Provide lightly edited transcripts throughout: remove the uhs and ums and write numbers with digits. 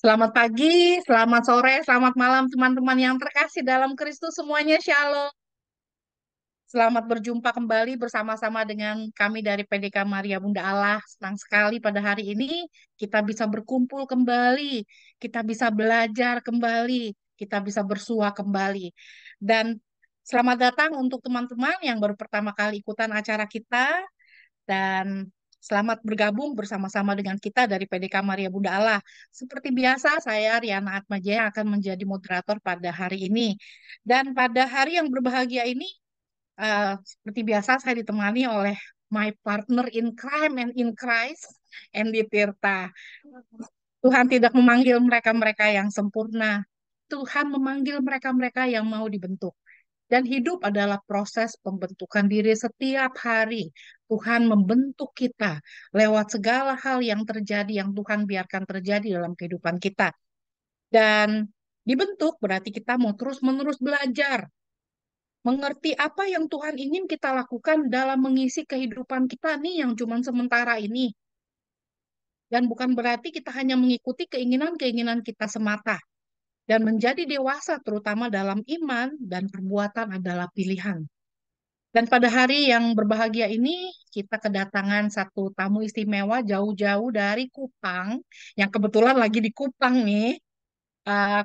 Selamat pagi, selamat sore, selamat malam teman-teman yang terkasih dalam Kristus semuanya. Shalom. Selamat berjumpa kembali bersama-sama dengan kami dari PDK Maria Bunda Allah. Senang sekali pada hari ini kita bisa berkumpul kembali, kita bisa belajar kembali, kita bisa bersua kembali. Dan selamat datang untuk teman-teman yang baru pertama kali ikutan acara kita. Dan selamat bergabung bersama-sama dengan kita dari PDK Maria Bunda Allah. Seperti biasa, saya Riana Atmaja yang akan menjadi moderator pada hari ini. Dan pada hari yang berbahagia ini, seperti biasa saya ditemani oleh my partner in crime and in Christ, Andy Tirta. Tuhan tidak memanggil mereka-mereka yang sempurna. Tuhan memanggil mereka-mereka yang mau dibentuk. Dan hidup adalah proses pembentukan diri setiap hari. Tuhan membentuk kita lewat segala hal yang terjadi, yang Tuhan biarkan terjadi dalam kehidupan kita. Dan dibentuk berarti kita mau terus-menerus belajar, mengerti apa yang Tuhan ingin kita lakukan dalam mengisi kehidupan kita nih yang cuma sementara ini. Dan bukan berarti kita hanya mengikuti keinginan-keinginan kita semata. Dan menjadi dewasa terutama dalam iman dan perbuatan adalah pilihan. Dan pada hari yang berbahagia ini, kita kedatangan satu tamu istimewa jauh-jauh dari Kupang, yang kebetulan lagi di Kupang nih,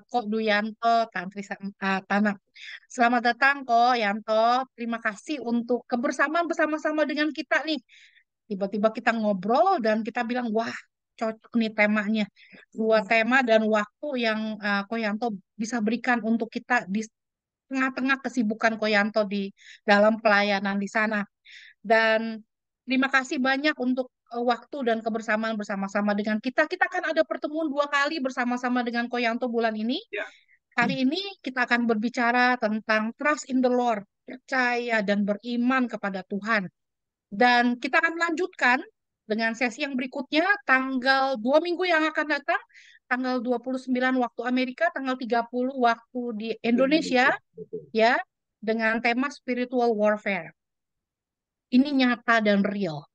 Kok Duyanto, Tanak. Selamat datang, Kok Yanto. Terima kasih untuk kebersamaan bersama-sama dengan kita nih. Tiba-tiba kita ngobrol dan kita bilang, wah, cocok nih temanya. Dua tema dan waktu yang Kok Yanto bisa berikan untuk kita di tengah-tengah kesibukan Koyanto di dalam pelayanan di sana. Dan terima kasih banyak untuk waktu dan kebersamaan bersama-sama dengan kita. Kita akan ada pertemuan dua kali bersama-sama dengan Koyanto bulan ini. Hari ini kita akan berbicara tentang trust in the Lord, percaya dan beriman kepada Tuhan. Dan kita akan melanjutkan dengan sesi yang berikutnya tanggal 2 minggu yang akan datang, tanggal 29 waktu Amerika, tanggal 30 waktu di Indonesia, ya, dengan tema spiritual warfare. Ini nyata dan real.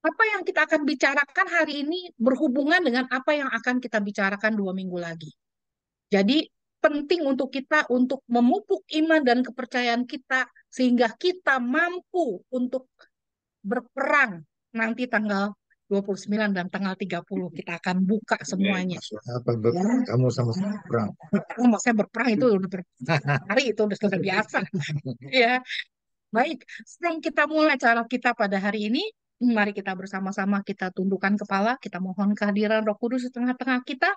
Apa yang kita akan bicarakan hari ini berhubungan dengan apa yang akan kita bicarakan 2 minggu lagi. Jadi penting untuk kita untuk memupuk iman dan kepercayaan kita sehingga kita mampu untuk berperang nanti tanggal 29 dan tanggal 30 kita akan buka semuanya. Maksudnya apa? Kamu sama-sama perang. Oh, maksudnya berperang itu udah hari itu udah biasa. Ya, baik. Sebelum kita mulai acara kita pada hari ini, mari kita bersama-sama kita tundukkan kepala, kita mohon kehadiran Roh Kudus di tengah-tengah kita.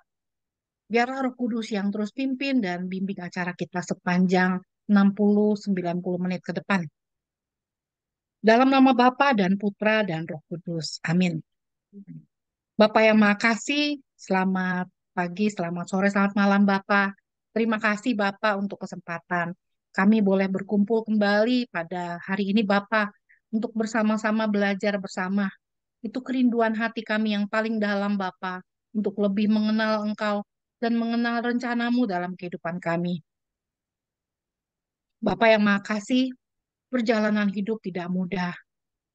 Biarlah Roh Kudus yang terus pimpin dan bimbing acara kita sepanjang 60-90 menit ke depan. Dalam nama Bapa dan Putra dan Roh Kudus. Amin. Bapak yang Maha Kasih, selamat pagi, selamat sore, selamat malam Bapak. Terima kasih Bapak untuk kesempatan. Kami boleh berkumpul kembali pada hari ini Bapak untuk bersama-sama belajar bersama. Itu kerinduan hati kami yang paling dalam Bapak untuk lebih mengenal Engkau dan mengenal rencanamu dalam kehidupan kami. Bapak yang Maha Kasih, perjalanan hidup tidak mudah.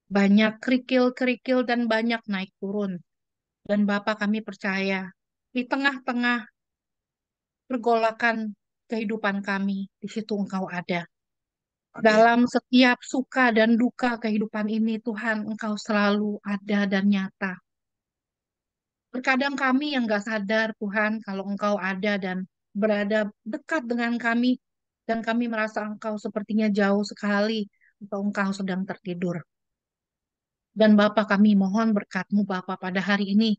Banyak kerikil-kerikil dan banyak naik turun. Dan Bapak kami percaya di tengah-tengah pergolakan kehidupan kami, di situ Engkau ada. Dalam setiap suka dan duka kehidupan ini, Tuhan, Engkau selalu ada dan nyata. Terkadang kami yang gak sadar, Tuhan, kalau Engkau ada dan berada dekat dengan kami, dan kami merasa Engkau sepertinya jauh sekali, atau Engkau sedang tertidur. Dan Bapa kami mohon berkat-Mu, Bapa, pada hari ini,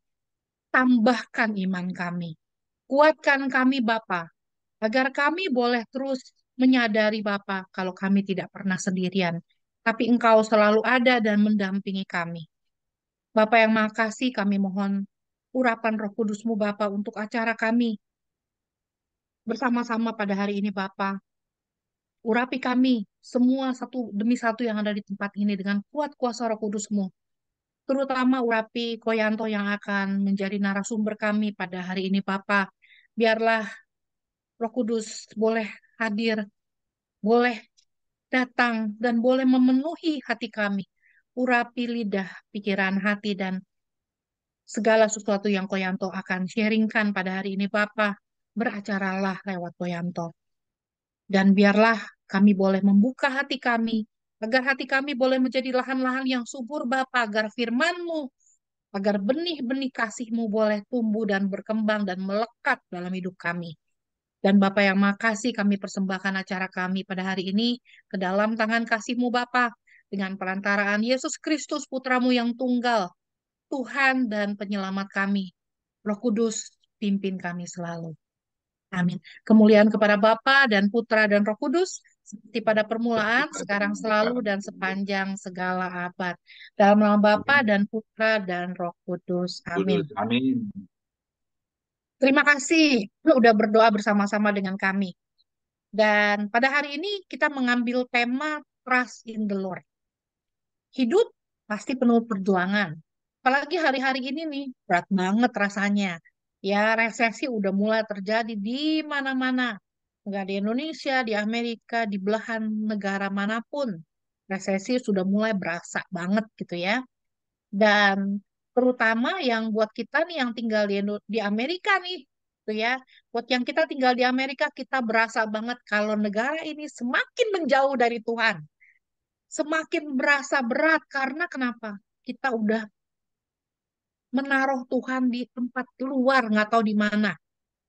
tambahkan iman kami. Kuatkan kami, Bapa, agar kami boleh terus menyadari Bapa kalau kami tidak pernah sendirian, tapi Engkau selalu ada dan mendampingi kami. Bapa yang Maha Kasih, kami mohon urapan Roh Kudus-Mu Bapa untuk acara kami bersama-sama pada hari ini Bapa. Urapi kami semua satu demi satu yang ada di tempat ini dengan kuat kuasa Roh Kudus-Mu. Terutama urapi Koyanto yang akan menjadi narasumber kami pada hari ini Bapa. Biarlah Roh Kudus boleh hadir, boleh datang dan boleh memenuhi hati kami. Urapi lidah, pikiran, hati, dan Segala sesuatu yang Koyanto akan sharingkan pada hari ini, Bapa, beracaralah lewat Koyanto. Dan biarlah kami boleh membuka hati kami, agar hati kami boleh menjadi lahan-lahan yang subur, Bapa, agar firman-Mu, agar benih-benih kasih-Mu boleh tumbuh dan berkembang dan melekat dalam hidup kami. Dan Bapa yang makasih, kami persembahkan acara kami pada hari ini ke dalam tangan kasih-Mu, Bapa, dengan perantaraan Yesus Kristus, Putramu yang tunggal, Tuhan dan penyelamat kami. Roh Kudus, pimpin kami selalu. Amin. Kemuliaan kepada Bapa dan Putra dan Roh Kudus, seperti pada permulaan, sekarang selalu, dan sepanjang segala abad. Dalam nama Bapa dan Putra dan Roh Kudus. Amin. Kudus. Amin. Terima kasih sudah berdoa bersama-sama dengan kami. Dan pada hari ini kita mengambil tema Trust in the Lord. Hidup pasti penuh perjuangan. Apalagi hari-hari ini nih, berat banget rasanya. Ya, resesi udah mulai terjadi di mana-mana. Nggak di Indonesia, di Amerika, di belahan negara manapun. Resesi sudah mulai berasa banget gitu ya. Dan terutama yang buat kita nih yang tinggal di Amerika nih, gitu ya. Buat yang kita tinggal di Amerika, kita berasa banget kalau negara ini semakin menjauh dari Tuhan. Semakin berasa berat karena kenapa? Kita udah menaruh Tuhan di tempat luar, nggak tahu di mana.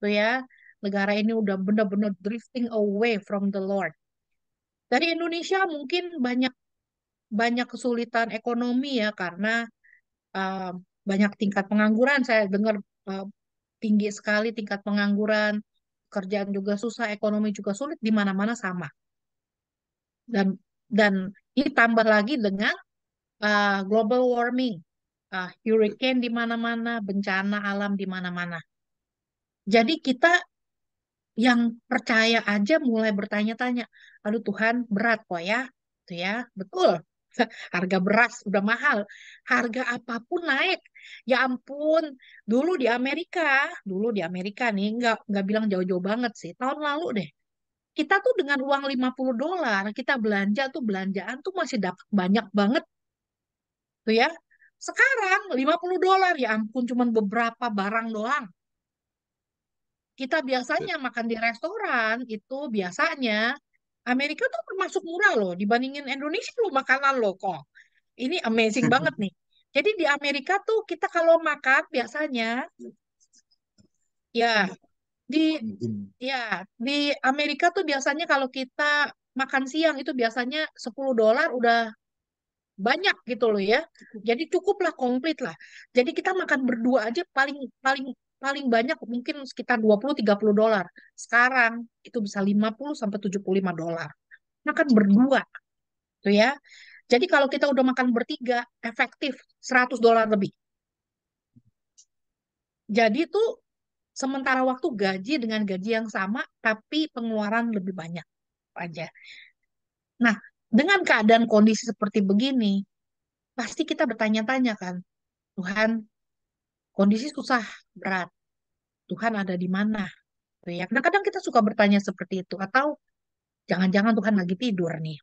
Tuh ya, negara ini udah benar-benar drifting away from the Lord. Dari Indonesia mungkin banyak banyak kesulitan ekonomi ya karena uh, banyak tingkat pengangguran. Saya dengar uh, tinggi sekali tingkat pengangguran, kerjaan juga susah, ekonomi juga sulit, di mana-mana sama. Dan ditambah lagi dengan global warming, hurricane di mana-mana, bencana alam di mana-mana. Jadi kita yang percaya aja mulai bertanya-tanya, aduh Tuhan berat kok ya, itu ya, betul. Harga beras udah mahal, harga apapun naik. Ya ampun, dulu di Amerika nih, nggak bilang jauh-jauh banget sih, tahun lalu deh. Kita tuh dengan uang $50, kita belanja tuh belanjaan tuh masih dapat banyak banget tuh ya. Sekarang $50, ya ampun, cuman beberapa barang doang. Kita biasanya makan di restoran itu biasanya Amerika tuh termasuk murah loh dibandingin Indonesia loh makanan loh kok. Ini amazing banget nih. Jadi di Amerika tuh kita kalau makan biasanya ya di ya di Amerika tuh biasanya kalau kita makan siang itu biasanya $10 udah banyak gitu loh ya. Jadi cukuplah komplit lah. Jadi kita makan berdua aja paling paling paling banyak mungkin sekitar $20-30. Sekarang itu bisa $50-$75. Makan berdua tuh ya. Jadi kalau kita udah makan bertiga efektif $100 lebih. Jadi tuh sementara waktu gaji dengan gaji yang sama tapi pengeluaran lebih banyak aja. Nah, dengan keadaan kondisi seperti begini, pasti kita bertanya-tanya kan, Tuhan, kondisi susah, berat. Tuhan ada di mana? Tuh ya. Kadang-kadang kita suka bertanya seperti itu. Atau jangan-jangan Tuhan lagi tidur nih.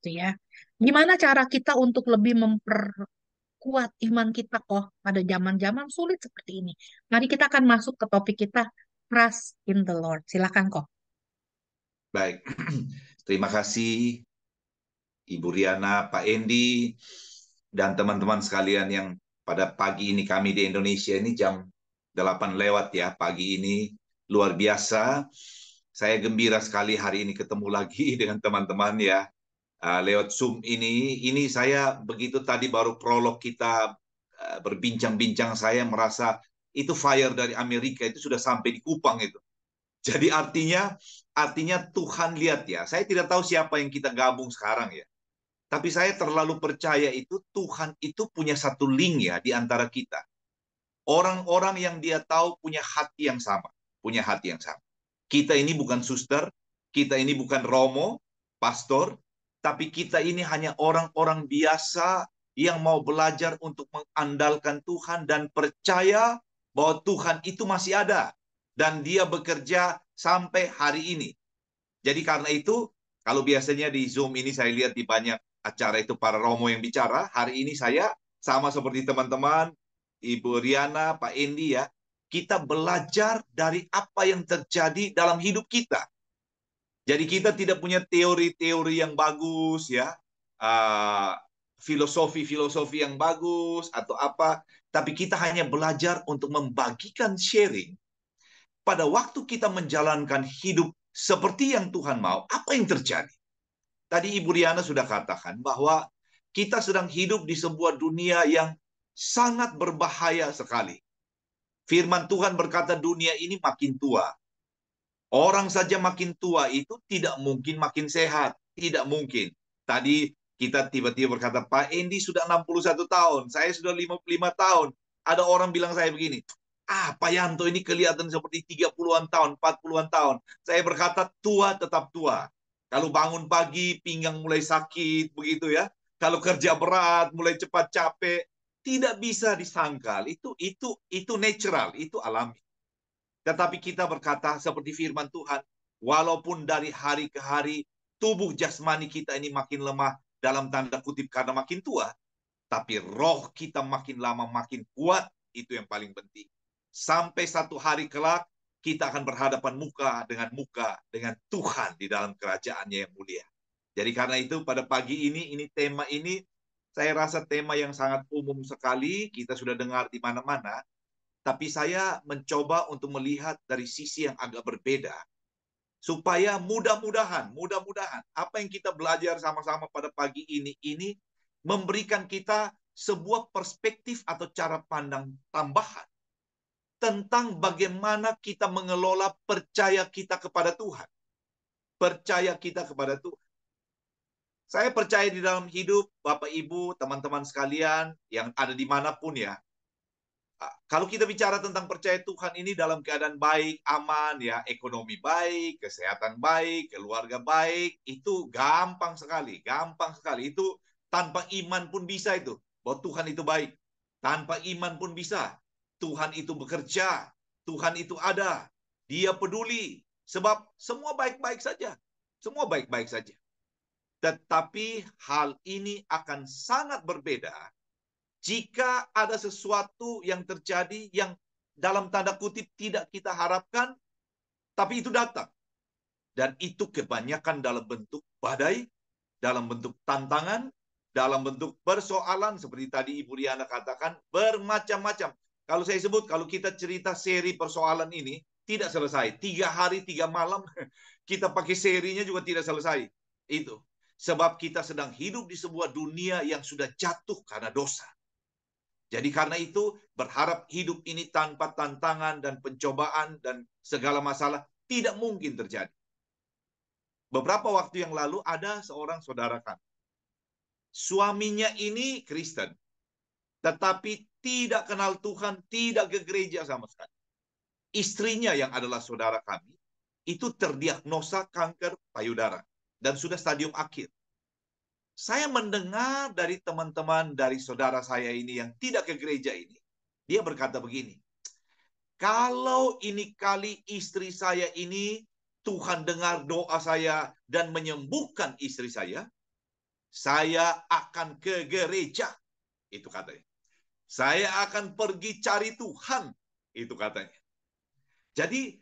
Tuh ya. Gimana cara kita untuk lebih memperkuat iman kita kok pada zaman-zaman sulit seperti ini? Mari kita akan masuk ke topik kita, Trust in the Lord. Silakan kok. Baik. Terima kasih Ibu Riana, Pak Endi, dan teman-teman sekalian yang pada pagi ini kami di Indonesia ini jam 8 lewat ya pagi ini. Luar biasa. Saya gembira sekali hari ini ketemu lagi dengan teman-teman ya. Lewat Zoom ini. Ini saya begitu tadi baru prolog kita berbincang-bincang, saya merasa itu fire dari Amerika itu sudah sampai di Kupang itu. Jadi artinya Tuhan lihat ya. Saya tidak tahu siapa yang kita gabung sekarang ya. Tapi saya terlalu percaya itu Tuhan itu punya satu link ya di antara kita. Orang-orang yang dia tahu punya hati yang sama. Punya hati yang sama. Kita ini bukan suster, kita ini bukan romo, pastor, tapi kita ini hanya orang-orang biasa yang mau belajar untuk mengandalkan Tuhan dan percaya bahwa Tuhan itu masih ada. Dan dia bekerja sampai hari ini. Jadi karena itu, kalau biasanya di Zoom ini saya lihat di banyak acara itu para romo yang bicara, hari ini saya sama seperti teman-teman Ibu Riana, Pak Endi ya, kita belajar dari apa yang terjadi dalam hidup kita. Jadi kita tidak punya teori-teori yang bagus ya, filosofi-filosofi yang bagus atau apa, tapi kita hanya belajar untuk membagikan sharing. Pada waktu kita menjalankan hidup seperti yang Tuhan mau, apa yang terjadi? Tadi Ibu Riana sudah katakan bahwa kita sedang hidup di sebuah dunia yang sangat berbahaya sekali. Firman Tuhan berkata dunia ini makin tua. Orang saja makin tua itu tidak mungkin makin sehat. Tidak mungkin. Tadi kita tiba-tiba berkata, Pak Endi sudah 61 tahun, saya sudah 55 tahun. Ada orang bilang saya begini, Pak Yanto ini kelihatan seperti 30-an tahun, 40-an tahun. Saya berkata, tua tetap tua. Kalau bangun pagi, pinggang mulai sakit, begitu ya. Kalau kerja berat, mulai cepat capek, tidak bisa disangkal. Itu natural, itu alami. Tetapi kita berkata seperti firman Tuhan, walaupun dari hari ke hari tubuh jasmani kita ini makin lemah dalam tanda kutip karena makin tua, tapi roh kita makin lama makin kuat, itu yang paling penting. Sampai satu hari kelak kita akan berhadapan muka dengan Tuhan di dalam kerajaannya yang mulia. Jadi karena itu pada pagi ini tema ini saya rasa tema yang sangat umum sekali, kita sudah dengar di mana-mana. Tapi saya mencoba untuk melihat dari sisi yang agak berbeda. Supaya mudah-mudahan apa yang kita belajar sama-sama pada pagi ini memberikan kita sebuah perspektif atau cara pandang tambahan tentang bagaimana kita mengelola percaya kita kepada Tuhan. Percaya kita kepada Tuhan. Saya percaya di dalam hidup Bapak Ibu, teman-teman sekalian yang ada dimanapun ya, kalau kita bicara tentang percaya Tuhan ini dalam keadaan baik, aman, ya, ekonomi baik, kesehatan baik, keluarga baik, itu gampang sekali, gampang sekali. Itu tanpa iman pun bisa itu, bahwa Tuhan itu baik. Tanpa iman pun bisa. Tuhan itu bekerja, Tuhan itu ada, Dia peduli, sebab semua baik-baik saja. Semua baik-baik saja. Tetapi hal ini akan sangat berbeda jika ada sesuatu yang terjadi yang dalam tanda kutip tidak kita harapkan, tapi itu datang. Dan itu kebanyakan dalam bentuk badai, dalam bentuk tantangan, dalam bentuk persoalan, seperti tadi Ibu Riana katakan, bermacam-macam. Kalau saya sebut, kalau kita cerita seri persoalan ini, tidak selesai. 3 hari, 3 malam, kita pakai serinya juga tidak selesai. Itu. Sebab kita sedang hidup di sebuah dunia yang sudah jatuh karena dosa. Jadi karena itu berharap hidup ini tanpa tantangan dan pencobaan dan segala masalah tidak mungkin terjadi. Beberapa waktu yang lalu ada seorang saudara kami. Suaminya ini Kristen, tetapi tidak kenal Tuhan, tidak ke gereja sama sekali. Istrinya yang adalah saudara kami, itu terdiagnosa kanker payudara dan sudah stadium akhir. Saya mendengar dari teman-teman, dari saudara saya ini yang tidak ke gereja ini, dia berkata begini, kalau ini kali istri saya ini, Tuhan dengar doa saya dan menyembuhkan istri saya akan ke gereja. Itu katanya. Saya akan pergi cari Tuhan. Itu katanya. Jadi,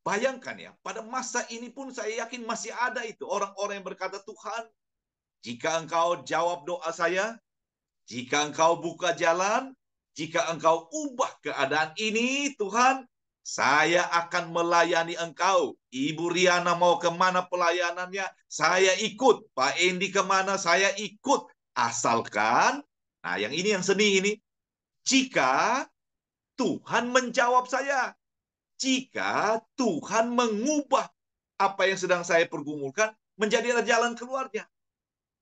bayangkan ya, pada masa ini pun saya yakin masih ada itu orang-orang yang berkata, Tuhan, jika engkau jawab doa saya, jika engkau buka jalan, jika engkau ubah keadaan ini, Tuhan, saya akan melayani engkau. Ibu Riana mau kemana pelayanannya, saya ikut. Pak Endi kemana, saya ikut. Asalkan, nah yang ini yang seni ini, jika Tuhan menjawab saya, jika Tuhan mengubah apa yang sedang saya pergumulkan menjadi jalan keluarnya.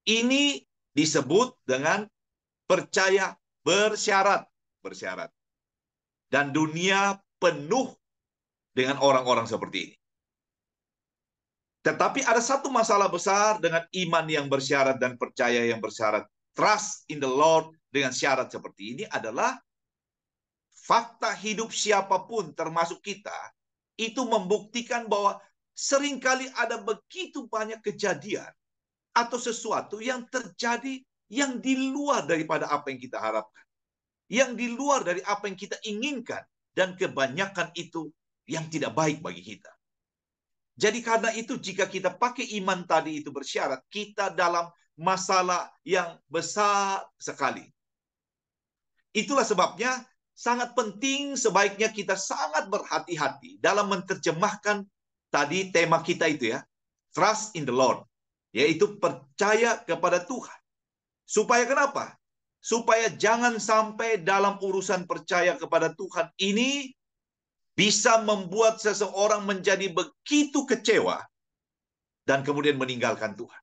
Ini disebut dengan percaya bersyarat. Bersyarat. Dan dunia penuh dengan orang-orang seperti ini. Tetapi ada satu masalah besar dengan iman yang bersyarat dan percaya yang bersyarat. Trust in the Lord dengan syarat seperti ini adalah fakta hidup siapapun termasuk kita itu membuktikan bahwa seringkali ada begitu banyak kejadian atau sesuatu yang terjadi yang di luar daripada apa yang kita harapkan. yang di luar dari apa yang kita inginkan, dan kebanyakan itu yang tidak baik bagi kita. Jadi karena itu jika kita pakai iman tadi itu bersyarat, kita dalam masalah yang besar sekali. Itulah sebabnya sangat penting, sebaiknya kita sangat berhati-hati dalam menerjemahkan tadi tema kita itu ya, trust in the Lord, yaitu percaya kepada Tuhan. Supaya kenapa? Supaya jangan sampai dalam urusan percaya kepada Tuhan ini bisa membuat seseorang menjadi begitu kecewa dan kemudian meninggalkan Tuhan.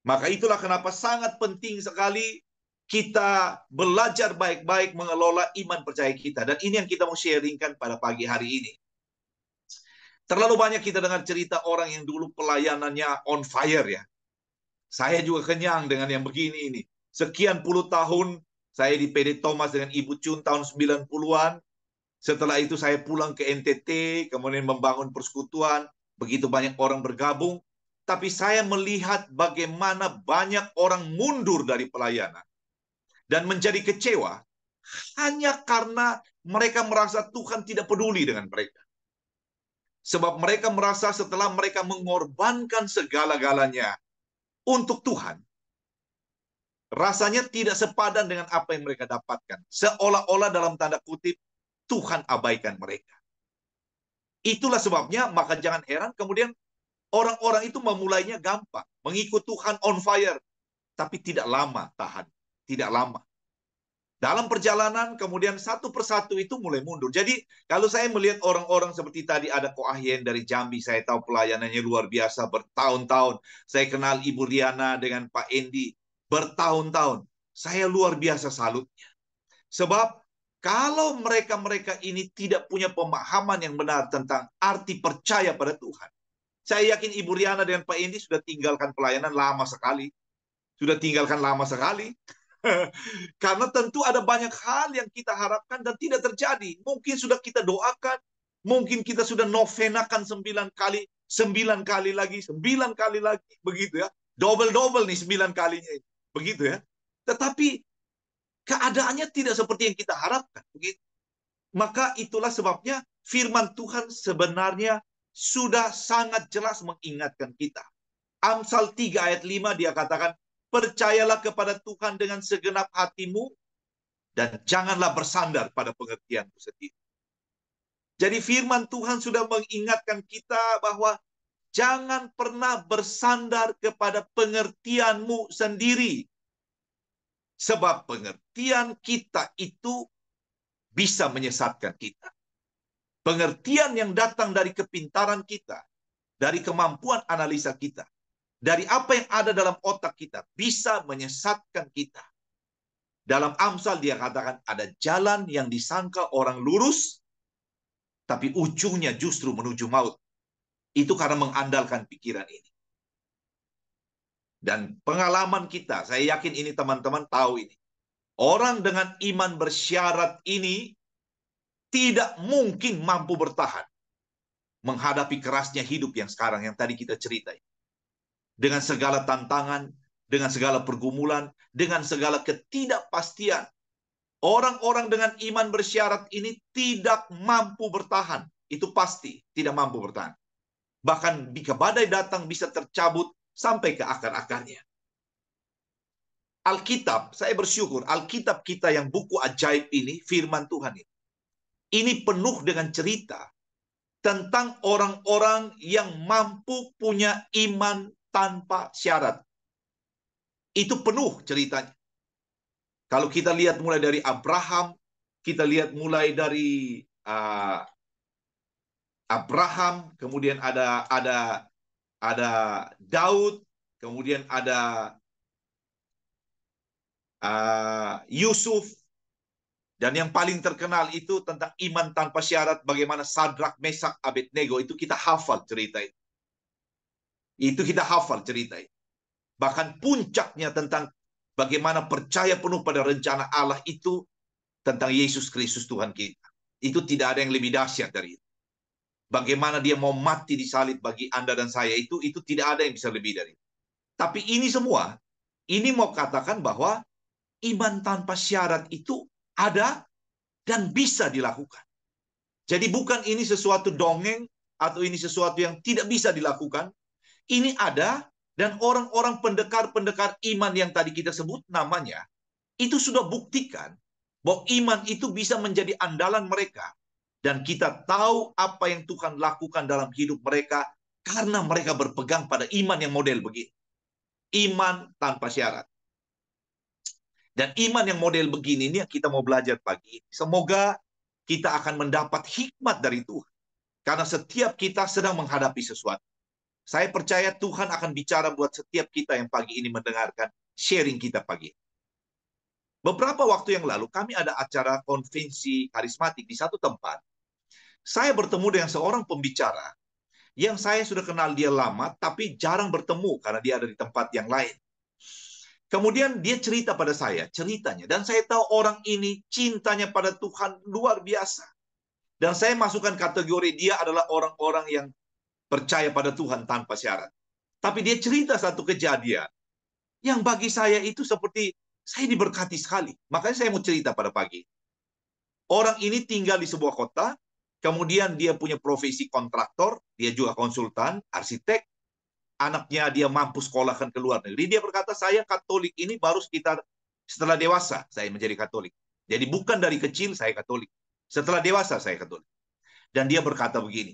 Maka itulah kenapa sangat penting sekali kita belajar baik-baik mengelola iman percaya kita. Dan ini yang kita mau sharingkan pada pagi hari ini. Terlalu banyak kita dengar cerita orang yang dulu pelayanannya on fire ya. Saya juga kenyang dengan yang begini ini. Sekian puluh tahun saya di PD Thomas dengan Ibu Chun tahun 90-an. Setelah itu saya pulang ke NTT, kemudian membangun persekutuan, begitu banyak orang bergabung, tapi saya melihat bagaimana banyak orang mundur dari pelayanan dan menjadi kecewa hanya karena mereka merasa Tuhan tidak peduli dengan mereka. Sebab mereka merasa setelah mereka mengorbankan segala-galanya untuk Tuhan, rasanya tidak sepadan dengan apa yang mereka dapatkan. Seolah-olah dalam tanda kutip, Tuhan abaikan mereka. Itulah sebabnya, maka jangan heran kemudian orang-orang itu memulainya gampang. Mengikut Tuhan on fire. Tapi tidak lama tahan. Tidak lama. Dalam perjalanan kemudian satu persatu itu mulai mundur. Jadi kalau saya melihat orang-orang seperti tadi ada Ko Ahyen dari Jambi. Saya tahu pelayanannya luar biasa bertahun-tahun. Saya kenal Ibu Riana dengan Pak Endi bertahun-tahun. Saya luar biasa salutnya. Sebab kalau mereka-mereka ini tidak punya pemahaman yang benar tentang arti percaya pada Tuhan. Saya yakin Ibu Riana dengan Pak Endi sudah tinggalkan pelayanan lama sekali. Sudah tinggalkan lama sekali. Karena tentu ada banyak hal yang kita harapkan dan tidak terjadi. Mungkin sudah kita doakan. Mungkin kita sudah novenakan 9 kali. 9 kali lagi. 9 kali lagi. Begitu ya. Double-double nih 9 kalinya. Begitu ya. Tetapi keadaannya tidak seperti yang kita harapkan. Begitu. Maka itulah sebabnya firman Tuhan sebenarnya sudah sangat jelas mengingatkan kita. Amsal 3 ayat 5 dia katakan, percayalah kepada Tuhan dengan segenap hatimu dan janganlah bersandar pada pengertianmu sendiri. Jadi firman Tuhan sudah mengingatkan kita bahwa jangan pernah bersandar kepada pengertianmu sendiri. Sebab pengertian kita itu bisa menyesatkan kita. Pengertian yang datang dari kepintaran kita, dari kemampuan analisa kita, dari apa yang ada dalam otak kita, bisa menyesatkan kita. Dalam Amsal dia katakan ada jalan yang disangka orang lurus, tapi ujungnya justru menuju maut. Itu karena mengandalkan pikiran ini. Dan pengalaman kita, saya yakin ini teman-teman tahu ini. Orang dengan iman bersyarat ini tidak mungkin mampu bertahan menghadapi kerasnya hidup yang sekarang, yang tadi kita ceritain. Dengan segala tantangan, dengan segala pergumulan, dengan segala ketidakpastian. Orang-orang dengan iman bersyarat ini tidak mampu bertahan. Itu pasti, tidak mampu bertahan. Bahkan jika badai datang bisa tercabut sampai ke akar-akarnya. Alkitab, saya bersyukur, Alkitab kita yang buku ajaib ini, firman Tuhan ini penuh dengan cerita tentang orang-orang yang mampu punya iman tanpa syarat. Itu penuh ceritanya. Kalau kita lihat mulai dari Abraham, kita lihat mulai dari Abraham, kemudian ada Daud, kemudian ada Yusuf, dan yang paling terkenal itu tentang iman tanpa syarat, bagaimana Sadrak, Mesak, Abednego, itu kita hafal cerita itu. Itu kita hafal cerita itu. Bahkan puncaknya tentang bagaimana percaya penuh pada rencana Allah itu tentang Yesus Kristus Tuhan kita. Itu tidak ada yang lebih dahsyat dari itu. Bagaimana dia mau mati di salib bagi Anda dan saya, itu tidak ada yang bisa lebih dari itu. Tapi ini semua, ini mau katakan bahwa iman tanpa syarat itu ada dan bisa dilakukan. Jadi bukan ini sesuatu dongeng atau ini sesuatu yang tidak bisa dilakukan. Ini ada, dan orang-orang pendekar-pendekar iman yang tadi kita sebut namanya, itu sudah buktikan bahwa iman itu bisa menjadi andalan mereka. Dan kita tahu apa yang Tuhan lakukan dalam hidup mereka karena mereka berpegang pada iman yang model begini. Iman tanpa syarat. Dan iman yang model begini ini yang kita mau belajar pagi ini. Semoga kita akan mendapat hikmat dari Tuhan. Karena setiap kita sedang menghadapi sesuatu. Saya percaya Tuhan akan bicara buat setiap kita yang pagi ini mendengarkan sharing kita pagi ini. Beberapa waktu yang lalu kami ada acara konvensi karismatik di satu tempat. Saya bertemu dengan seorang pembicara yang saya sudah kenal dia lama, tapi jarang bertemu karena dia ada di tempat yang lain. Kemudian dia cerita pada saya, ceritanya. Dan saya tahu orang ini cintanya pada Tuhan luar biasa. Dan saya masukkan kategori dia adalah orang-orang yang percaya pada Tuhan tanpa syarat. Tapi dia cerita satu kejadian yang bagi saya itu seperti saya diberkati sekali. Makanya saya mau cerita pada pagi. Orang ini tinggal di sebuah kota, kemudian dia punya profesi kontraktor, dia juga konsultan, arsitek, anaknya dia mampu sekolahkan ke luar negeri. Dia berkata, saya Katolik ini baru setelah dewasa saya menjadi Katolik. Jadi bukan dari kecil saya Katolik. Setelah dewasa saya Katolik. Dan dia berkata begini,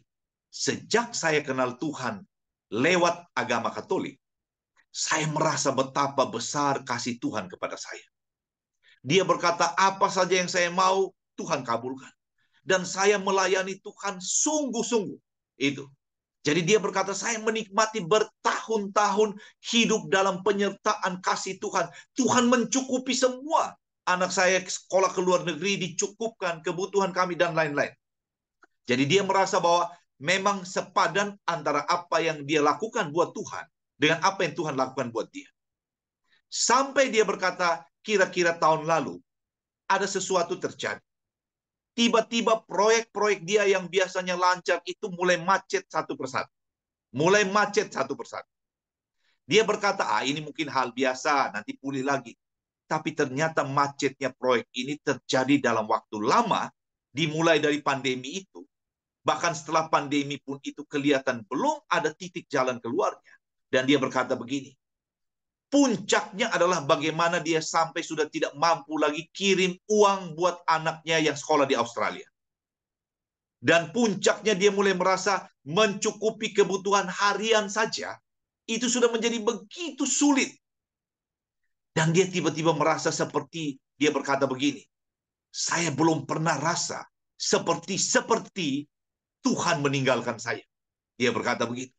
sejak saya kenal Tuhan lewat agama Katolik, saya merasa betapa besar kasih Tuhan kepada saya. Dia berkata, apa saja yang saya mau, Tuhan kabulkan. Dan saya melayani Tuhan sungguh-sungguh. Itu. Jadi dia berkata, saya menikmati bertahun-tahun hidup dalam penyertaan kasih Tuhan. Tuhan mencukupi semua. Anak saya sekolah ke luar negeri dicukupkan, kebutuhan kami dan lain-lain. Jadi dia merasa bahwa memang sepadan antara apa yang dia lakukan buat Tuhan dengan apa yang Tuhan lakukan buat dia. Sampai dia berkata, kira-kira tahun lalu ada sesuatu terjadi. Tiba-tiba proyek-proyek dia yang biasanya lancar itu mulai macet satu persatu. Mulai macet satu persatu. Dia berkata, ini mungkin hal biasa, nanti pulih lagi. Tapi ternyata macetnya proyek ini terjadi dalam waktu lama, dimulai dari pandemi itu. Bahkan setelah pandemi pun itu kelihatan belum ada titik jalan keluarnya. Dan dia berkata begini, puncaknya adalah bagaimana dia sampai sudah tidak mampu lagi kirim uang buat anaknya yang sekolah di Australia. Dan puncaknya dia mulai merasa mencukupi kebutuhan harian saja, itu sudah menjadi begitu sulit. Dan dia tiba-tiba merasa seperti, dia berkata begini, saya belum pernah rasa seperti Tuhan meninggalkan saya. Dia berkata begitu.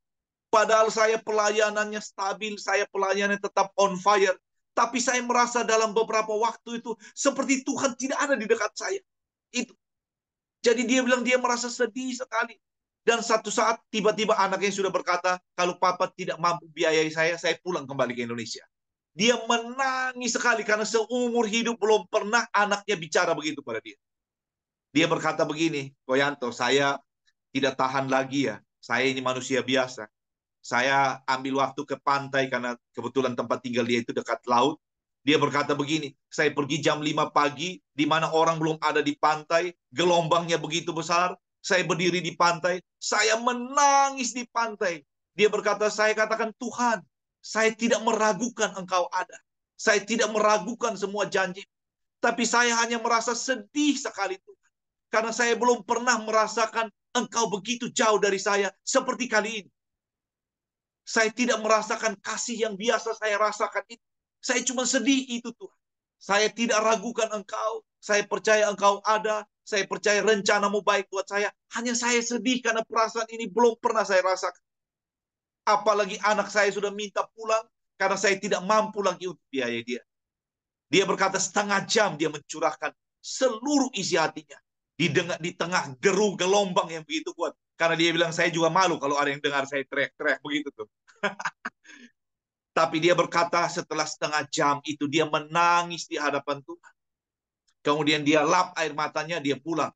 Padahal saya pelayanannya stabil, saya pelayanannya tetap on fire. Tapi saya merasa dalam beberapa waktu itu seperti Tuhan tidak ada di dekat saya. Itu. Jadi dia bilang dia merasa sedih sekali. Dan satu saat tiba-tiba anaknya sudah berkata, kalau papa tidak mampu biayai saya pulang kembali ke Indonesia. Dia menangis sekali karena seumur hidup belum pernah anaknya bicara begitu pada dia. Dia berkata begini, Koyanto, saya tidak tahan lagi ya. Saya ini manusia biasa. Saya ambil waktu ke pantai karena kebetulan tempat tinggal dia itu dekat laut. Dia berkata begini, saya pergi jam 5 pagi, di mana orang belum ada di pantai, gelombangnya begitu besar, saya berdiri di pantai, saya menangis di pantai. Dia berkata, saya katakan, Tuhan, saya tidak meragukan Engkau ada. Saya tidak meragukan semua janji. Tapi saya hanya merasa sedih sekali, Tuhan. Karena saya belum pernah merasakan Engkau begitu jauh dari saya seperti kali ini. Saya tidak merasakan kasih yang biasa saya rasakan itu. Saya cuma sedih itu Tuhan. Saya tidak ragukan Engkau. Saya percaya Engkau ada. Saya percaya rencanamu baik buat saya. Hanya saya sedih karena perasaan ini belum pernah saya rasakan. Apalagi anak saya sudah minta pulang karena saya tidak mampu lagi untuk biaya dia. Dia berkata setengah jam dia mencurahkan seluruh isi hatinya. Di tengah geru gelombang yang begitu kuat. Karena dia bilang, saya juga malu kalau ada yang dengar saya teriak-teriak begitu tuh. Tapi dia berkata setelah setengah jam itu dia menangis di hadapan Tuhan. Kemudian dia lap air matanya, dia pulang.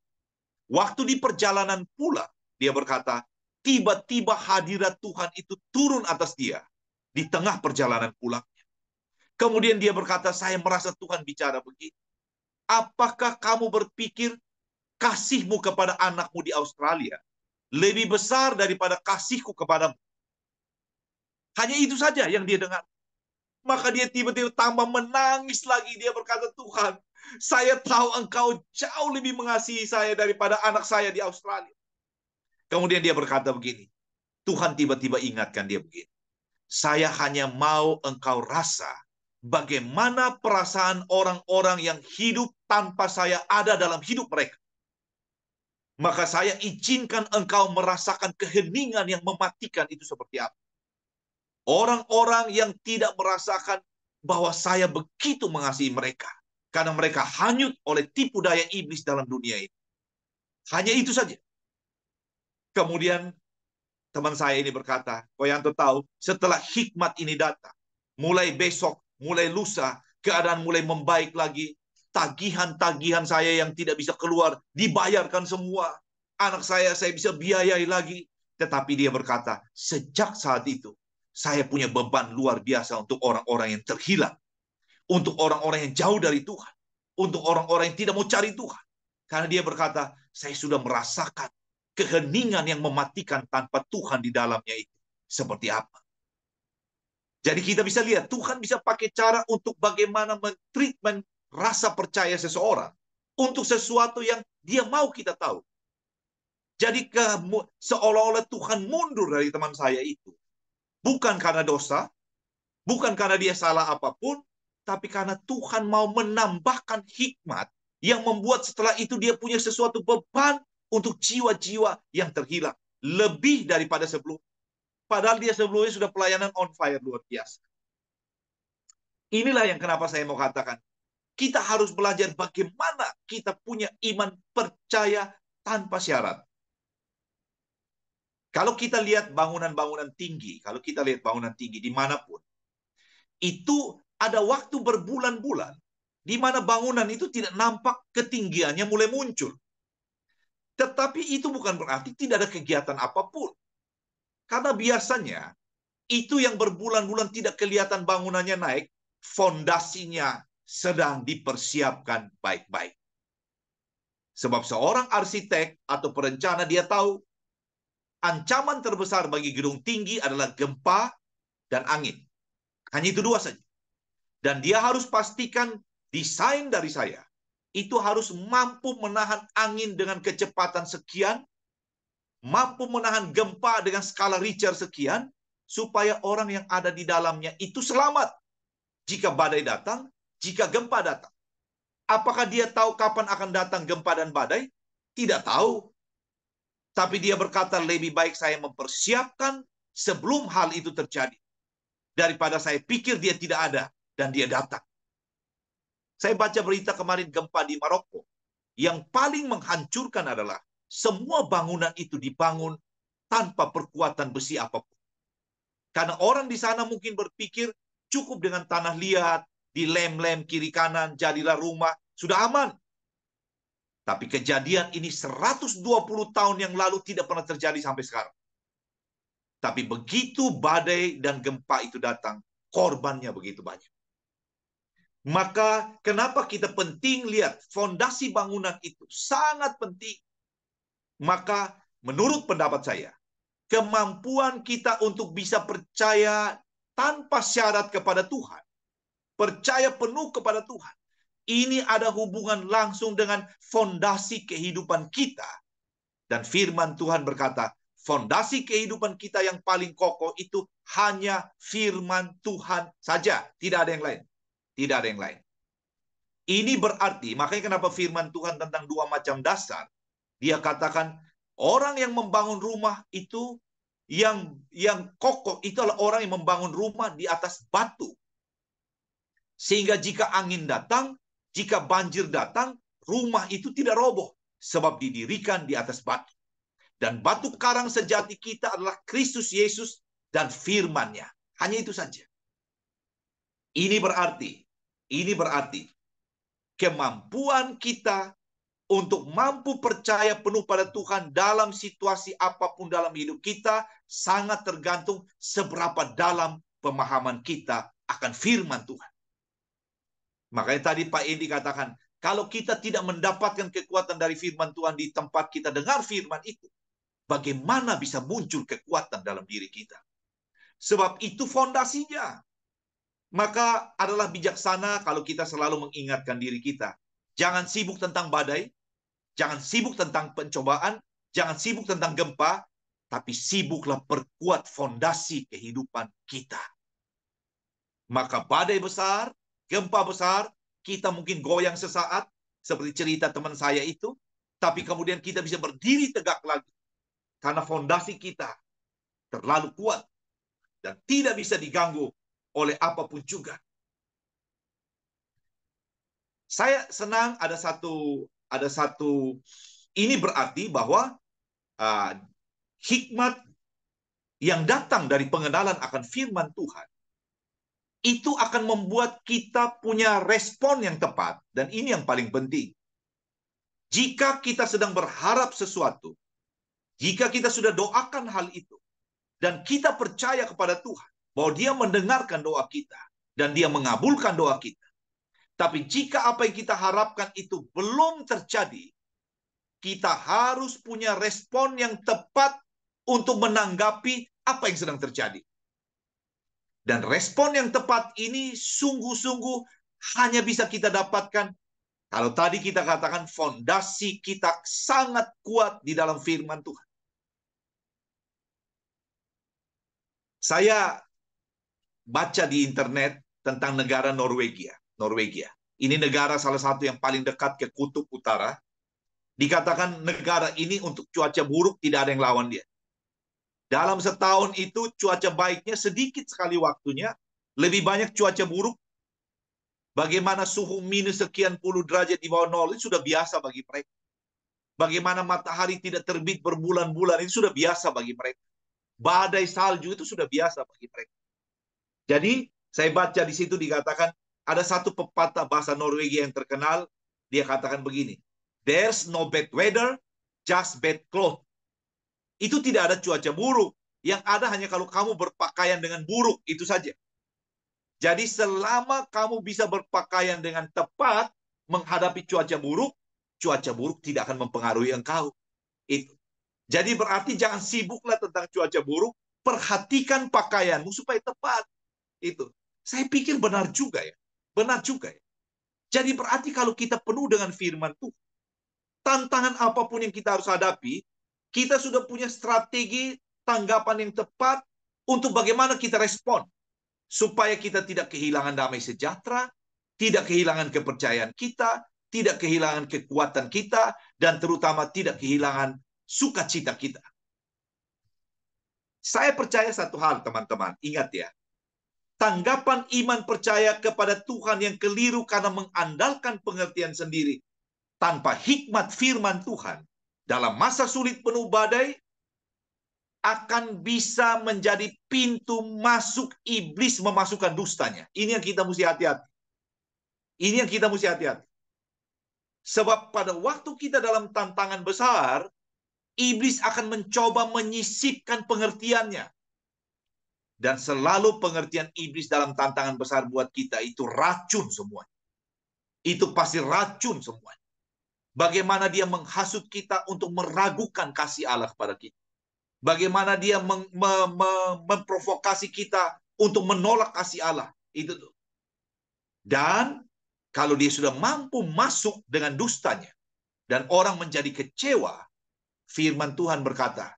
Waktu di perjalanan pulang, dia berkata, tiba-tiba hadirat Tuhan itu turun atas dia di tengah perjalanan pulangnya. Kemudian dia berkata, saya merasa Tuhan bicara begini. Apakah kamu berpikir kasihmu kepada anakmu di Australia lebih besar daripada kasihku kepadamu? Hanya itu saja yang dia dengar. Maka dia tiba-tiba tambah menangis lagi. Dia berkata, Tuhan, saya tahu engkau jauh lebih mengasihi saya daripada anak saya di Australia. Kemudian dia berkata begini, Tuhan tiba-tiba ingatkan dia begini, saya hanya mau engkau rasa bagaimana perasaan orang-orang yang hidup tanpa saya ada dalam hidup mereka. Maka saya izinkan engkau merasakan keheningan yang mematikan itu seperti apa. Orang-orang yang tidak merasakan bahwa saya begitu mengasihi mereka. Karena mereka hanyut oleh tipu daya iblis dalam dunia ini. Hanya itu saja. Kemudian teman saya ini berkata, Koyanto tahu, setelah hikmat ini datang, mulai besok, mulai lusa, keadaan mulai membaik lagi. Tagihan-tagihan saya yang tidak bisa keluar, dibayarkan semua. Anak saya bisa biayai lagi. Tetapi dia berkata, sejak saat itu, saya punya beban luar biasa untuk orang-orang yang terhilang. Untuk orang-orang yang jauh dari Tuhan. Untuk orang-orang yang tidak mau cari Tuhan. Karena dia berkata, saya sudah merasakan keheningan yang mematikan tanpa Tuhan di dalamnya itu. Seperti apa? Jadi kita bisa lihat, Tuhan bisa pakai cara untuk bagaimana men-treatment rasa percaya seseorang. Untuk sesuatu yang dia mau kita tahu. Jadi seolah-olah Tuhan mundur dari teman saya itu. Bukan karena dosa, bukan karena dia salah apapun, tapi karena Tuhan mau menambahkan hikmat yang membuat setelah itu dia punya sesuatu beban untuk jiwa-jiwa yang terhilang. Lebih daripada sebelum. Padahal dia sebelumnya sudah pelayanan on fire luar biasa. Inilah yang kenapa saya mau katakan. Kita harus belajar bagaimana kita punya iman percaya tanpa syarat. Kalau kita lihat bangunan-bangunan tinggi, dimanapun, itu ada waktu berbulan-bulan di mana bangunan itu tidak nampak ketinggiannya mulai muncul. Tetapi itu bukan berarti tidak ada kegiatan apapun. Karena biasanya itu yang berbulan-bulan tidak kelihatan bangunannya naik, fondasinya sedang dipersiapkan baik-baik. Sebab seorang arsitek atau perencana dia tahu ancaman terbesar bagi gedung tinggi adalah gempa dan angin. Hanya itu dua saja. Dan dia harus pastikan desain dari saya itu harus mampu menahan angin dengan kecepatan sekian, mampu menahan gempa dengan skala Richter sekian, supaya orang yang ada di dalamnya itu selamat. Jika badai datang, jika gempa datang. Apakah dia tahu kapan akan datang gempa dan badai? Tidak tahu. Tapi dia berkata, lebih baik saya mempersiapkan sebelum hal itu terjadi. Daripada saya pikir dia tidak ada dan dia datang. Saya baca berita kemarin gempa di Maroko. Yang paling menghancurkan adalah semua bangunan itu dibangun tanpa perkuatan besi apapun. Karena orang di sana mungkin berpikir cukup dengan tanah liat, dilem-lem kiri kanan, jadilah rumah, sudah aman. Tapi kejadian ini 120 tahun yang lalu tidak pernah terjadi sampai sekarang. Tapi begitu badai dan gempa itu datang, korbannya begitu banyak. Maka kenapa kita penting lihat fondasi bangunan itu sangat penting. Maka menurut pendapat saya, kemampuan kita untuk bisa percaya tanpa syarat kepada Tuhan, percaya penuh kepada Tuhan, ini ada hubungan langsung dengan fondasi kehidupan kita. Dan firman Tuhan berkata, fondasi kehidupan kita yang paling kokoh itu hanya firman Tuhan saja. Tidak ada yang lain. Tidak ada yang lain. Ini berarti, makanya kenapa firman Tuhan tentang dua macam dasar. Dia katakan, orang yang membangun rumah itu, yang kokoh, itu adalah orang yang membangun rumah di atas batu. Sehingga jika angin datang, jika banjir datang, rumah itu tidak roboh. Sebab didirikan di atas batu. Dan batu karang sejati kita adalah Kristus Yesus dan firman-Nya. Hanya itu saja. Ini berarti kemampuan kita untuk mampu percaya penuh pada Tuhan dalam situasi apapun dalam hidup kita sangat tergantung seberapa dalam pemahaman kita akan firman Tuhan. Makanya tadi Pak Edi katakan, kalau kita tidak mendapatkan kekuatan dari firman Tuhan di tempat kita dengar firman itu, bagaimana bisa muncul kekuatan dalam diri kita? Sebab itu fondasinya. Maka adalah bijaksana kalau kita selalu mengingatkan diri kita. Jangan sibuk tentang badai, jangan sibuk tentang pencobaan, jangan sibuk tentang gempa, tapi sibuklah perkuat fondasi kehidupan kita. Maka badai besar, gempa besar, kita mungkin goyang sesaat, seperti cerita teman saya itu, tapi kemudian kita bisa berdiri tegak lagi. Karena fondasi kita terlalu kuat dan tidak bisa diganggu oleh apapun juga. Saya senang ada satu ini berarti bahwa hikmat yang datang dari pengenalan akan firman Tuhan itu akan membuat kita punya respon yang tepat, dan ini yang paling penting. Jika kita sedang berharap sesuatu, jika kita sudah doakan hal itu, dan kita percaya kepada Tuhan bahwa Dia mendengarkan doa kita dan Dia mengabulkan doa kita. Tapi jika apa yang kita harapkan itu belum terjadi, kita harus punya respon yang tepat untuk menanggapi apa yang sedang terjadi. Dan respon yang tepat ini sungguh-sungguh hanya bisa kita dapatkan kalau tadi kita katakan fondasi kita sangat kuat di dalam firman Tuhan. Saya baca di internet tentang negara Norwegia. Ini negara salah satu yang paling dekat ke kutub utara. Dikatakan negara ini untuk cuaca buruk tidak ada yang lawan dia. Dalam setahun itu cuaca baiknya sedikit sekali waktunya, lebih banyak cuaca buruk. Bagaimana suhu minus sekian puluh derajat di bawah nol itu sudah biasa bagi mereka. Bagaimana matahari tidak terbit berbulan-bulan itu sudah biasa bagi mereka. Badai salju itu sudah biasa bagi mereka. Jadi saya baca di situ dikatakan ada satu pepatah bahasa Norwegia yang terkenal, dia katakan begini, "There's no bad weather, just bad clothes." Itu tidak ada cuaca buruk. Yang ada hanya kalau kamu berpakaian dengan buruk, itu saja. Jadi selama kamu bisa berpakaian dengan tepat menghadapi cuaca buruk tidak akan mempengaruhi engkau. Itu. Jadi berarti jangan sibuklah tentang cuaca buruk, perhatikan pakaianmu supaya tepat. Itu. Saya pikir benar juga ya. Benar juga ya. Jadi berarti kalau kita penuh dengan firman Tuhan, tantangan apapun yang kita harus hadapi, kita sudah punya strategi tanggapan yang tepat untuk bagaimana kita respon. Supaya kita tidak kehilangan damai sejahtera, tidak kehilangan kepercayaan kita, tidak kehilangan kekuatan kita, dan terutama tidak kehilangan sukacita kita. Saya percaya satu hal, teman-teman. Ingat ya, tanggapan iman percaya kepada Tuhan yang keliru karena mengandalkan pengertian sendiri tanpa hikmat firman Tuhan dalam masa sulit penuh badai akan bisa menjadi pintu masuk iblis memasukkan dustanya. Ini yang kita mesti hati-hati. Ini yang kita mesti hati-hati. Sebab pada waktu kita dalam tantangan besar, iblis akan mencoba menyisipkan pengertiannya. Dan selalu pengertian iblis dalam tantangan besar buat kita itu racun semua. Itu pasti racun semua. Bagaimana dia menghasut kita untuk meragukan kasih Allah kepada kita. Bagaimana dia memprovokasi kita untuk menolak kasih Allah. Itu tuh. Dan kalau dia sudah mampu masuk dengan dustanya dan orang menjadi kecewa, firman Tuhan berkata,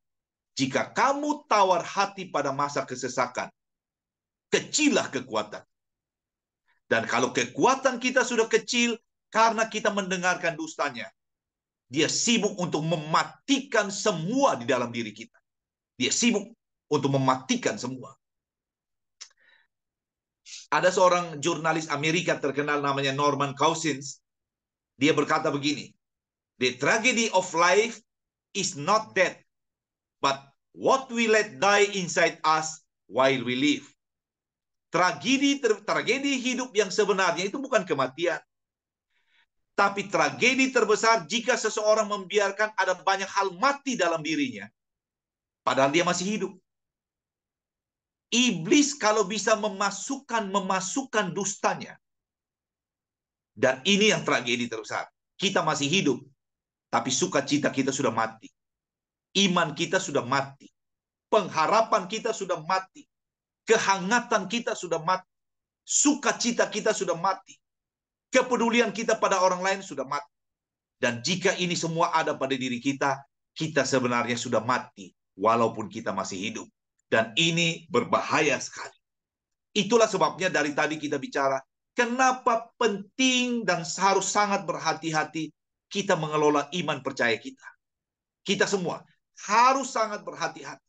jika kamu tawar hati pada masa kesesakan, kecillah kekuatan. Dan kalau kekuatan kita sudah kecil karena kita mendengarkan dustanya, dia sibuk untuk mematikan semua di dalam diri kita. Dia sibuk untuk mematikan semua. Ada seorang jurnalis Amerika terkenal namanya Norman Cousins. Dia berkata begini, "The tragedy of life is not death, but what we let die inside us while we live." Tragedi hidup yang sebenarnya itu bukan kematian. Tapi tragedi terbesar jika seseorang membiarkan ada banyak hal mati dalam dirinya, padahal dia masih hidup. Iblis kalau bisa memasukkan dustanya, Dan ini yang tragedi terbesar. Kita masih hidup, tapi sukacita kita sudah mati. Iman kita sudah mati. Pengharapan kita sudah mati. Kehangatan kita sudah mati. Sukacita kita sudah mati. Kepedulian kita pada orang lain sudah mati. Dan jika ini semua ada pada diri kita, kita sebenarnya sudah mati, walaupun kita masih hidup. Dan ini berbahaya sekali. Itulah sebabnya dari tadi kita bicara, kenapa penting dan harus sangat berhati-hati kita mengelola iman percaya kita. Kita semua harus sangat berhati-hati.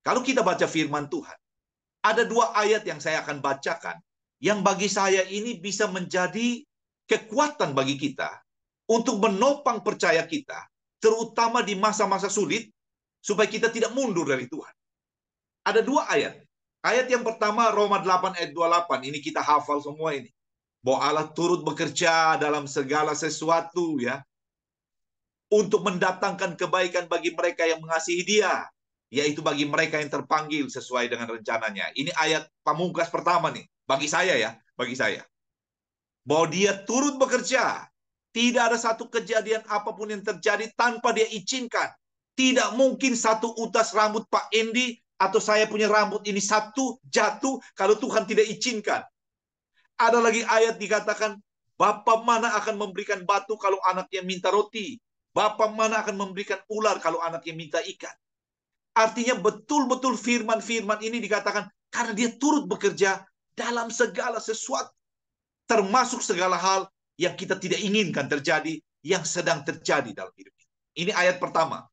Kalau kita baca firman Tuhan, ada 2 ayat yang saya akan bacakan, yang bagi saya ini bisa menjadi kekuatan bagi kita untuk menopang percaya kita, terutama di masa-masa sulit, supaya kita tidak mundur dari Tuhan. Ada 2 ayat. Ayat yang pertama, Roma 8 ayat 28. Ini kita hafal semua ini. Bahwa Allah turut bekerja dalam segala sesuatu, ya, untuk mendatangkan kebaikan bagi mereka yang mengasihi Dia, yaitu bagi mereka yang terpanggil sesuai dengan rencananya. Ini ayat pamungkas pertama nih, bagi saya ya, bagi saya. Bahwa Dia turut bekerja. Tidak ada satu kejadian apapun yang terjadi tanpa Dia izinkan. Tidak mungkin satu utas rambut Pak Endi atau saya punya rambut ini satu jatuh kalau Tuhan tidak izinkan. Ada lagi ayat dikatakan, Bapa mana akan memberikan batu kalau anaknya minta roti? Bapa mana akan memberikan ular kalau anaknya minta ikan? Artinya betul-betul firman-firman ini dikatakan karena Dia turut bekerja dalam segala sesuatu. Termasuk segala hal yang kita tidak inginkan terjadi, yang sedang terjadi dalam hidup kita. Ini ayat pertama.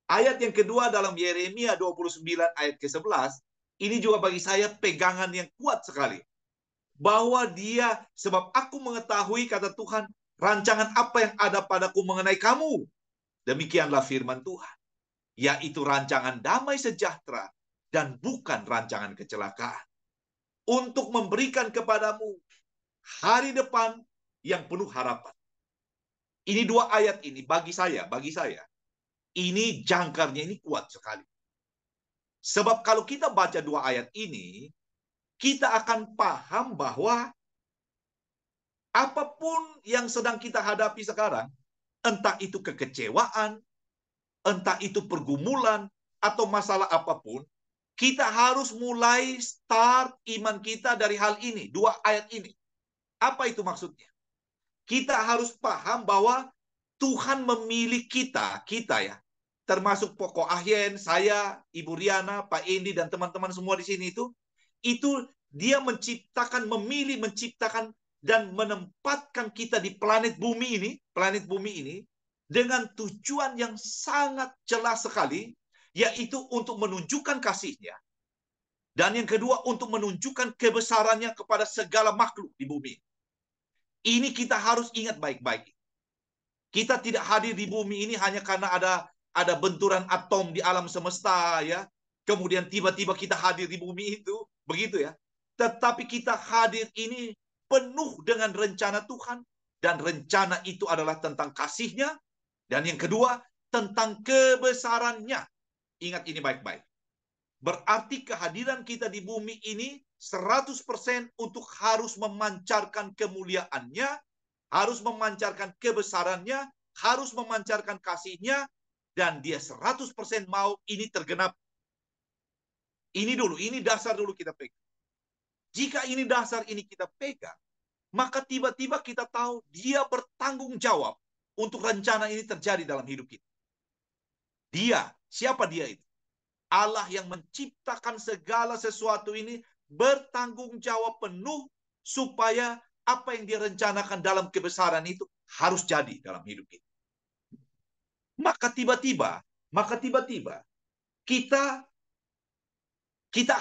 Ayat yang kedua dalam Yeremia 29 ayat ke-11, ini juga bagi saya pegangan yang kuat sekali. Bahwa Dia, sebab aku mengetahui, kata Tuhan, rancangan apa yang ada padaku mengenai kamu. Demikianlah firman Tuhan. Yaitu rancangan damai sejahtera dan bukan rancangan kecelakaan. Untuk memberikan kepadamu hari depan yang penuh harapan. Ini 2 ayat ini bagi saya, ini jangkarnya ini kuat sekali. Sebab kalau kita baca 2 ayat ini, kita akan paham bahwa apapun yang sedang kita hadapi sekarang, entah itu kekecewaan, entah itu pergumulan, atau masalah apapun, kita harus mulai start iman kita dari hal ini, 2 ayat ini. Apa itu maksudnya? Kita harus paham bahwa Tuhan memilih kita ya, termasuk Pokok Ahyen, saya, Ibu Riana, Pak Endi, dan teman-teman semua di sini itu Dia memilih menciptakan dan menempatkan kita di planet bumi ini dengan tujuan yang sangat jelas sekali, yaitu untuk menunjukkan kasih-Nya. Dan yang kedua, untuk menunjukkan kebesarannya kepada segala makhluk di bumi. Ini kita harus ingat baik-baik. Kita tidak hadir di bumi ini hanya karena ada benturan atom di alam semesta, ya. Kemudian tiba-tiba kita hadir di bumi itu, begitu ya. Tetapi kita hadir ini penuh dengan rencana Tuhan, dan rencana itu adalah tentang kasih-Nya, dan yang kedua tentang kebesarannya. Ingat ini baik-baik. Berarti kehadiran kita di bumi ini 100% untuk harus memancarkan kemuliaan-Nya, harus memancarkan kebesarannya, harus memancarkan kasih-Nya, dan Dia 100% mau ini tergenap. Ini dulu, ini dasar dulu kita pegang. Jika ini dasar ini kita pegang, maka tiba-tiba kita tahu Dia bertanggung jawab untuk rencana ini terjadi dalam hidup kita. Dia, siapa Dia itu? Allah yang menciptakan segala sesuatu ini bertanggung jawab penuh supaya apa yang Dia rencanakan dalam kebesaran itu harus jadi dalam hidup kita. Maka tiba-tiba kita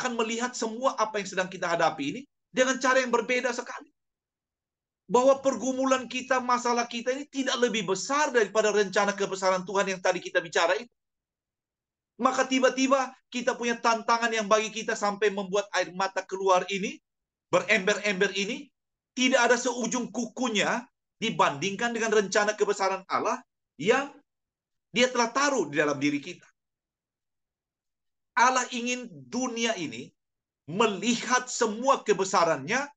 akan melihat semua apa yang sedang kita hadapi ini dengan cara yang berbeda sekali. Bahwa pergumulan kita, masalah kita ini tidak lebih besar daripada rencana kebesaran Tuhan yang tadi kita bicara itu. Maka tiba-tiba kita punya tantangan yang bagi kita sampai membuat air mata keluar ini, berember-ember ini, tidak ada seujung kukunya dibandingkan dengan rencana kebesaran Allah yang Dia telah taruh di dalam diri kita. Allah ingin dunia ini melihat semua kebesarannya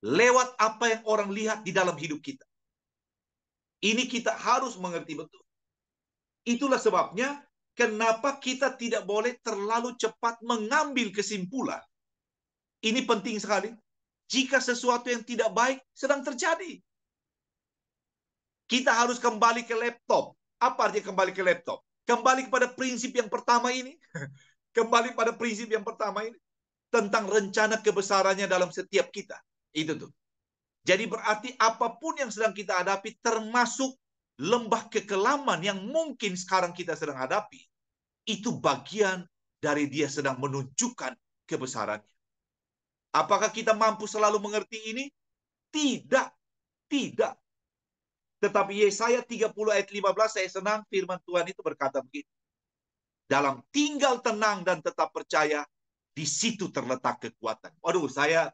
lewat apa yang orang lihat di dalam hidup kita. Ini kita harus mengerti betul. Itulah sebabnya kenapa kita tidak boleh terlalu cepat mengambil kesimpulan. Ini penting sekali. Jika sesuatu yang tidak baik sedang terjadi, kita harus kembali ke laptop. Apa artinya kembali ke laptop? Kembali kepada prinsip yang pertama ini. Kembali pada prinsip yang pertama ini. Tentang rencana kebesarannya dalam setiap kita. Itu tuh. Jadi berarti apapun yang sedang kita hadapi, termasuk lembah kekelaman yang mungkin sekarang kita sedang hadapi, itu bagian dari Dia sedang menunjukkan kebesarannya. Apakah kita mampu selalu mengerti ini? Tidak. Tidak. Tetapi Yesaya 30 ayat 15, saya senang firman Tuhan itu berkata begini. Dalam tinggal tenang dan tetap percaya, di situ terletak kekuatan. Waduh, saya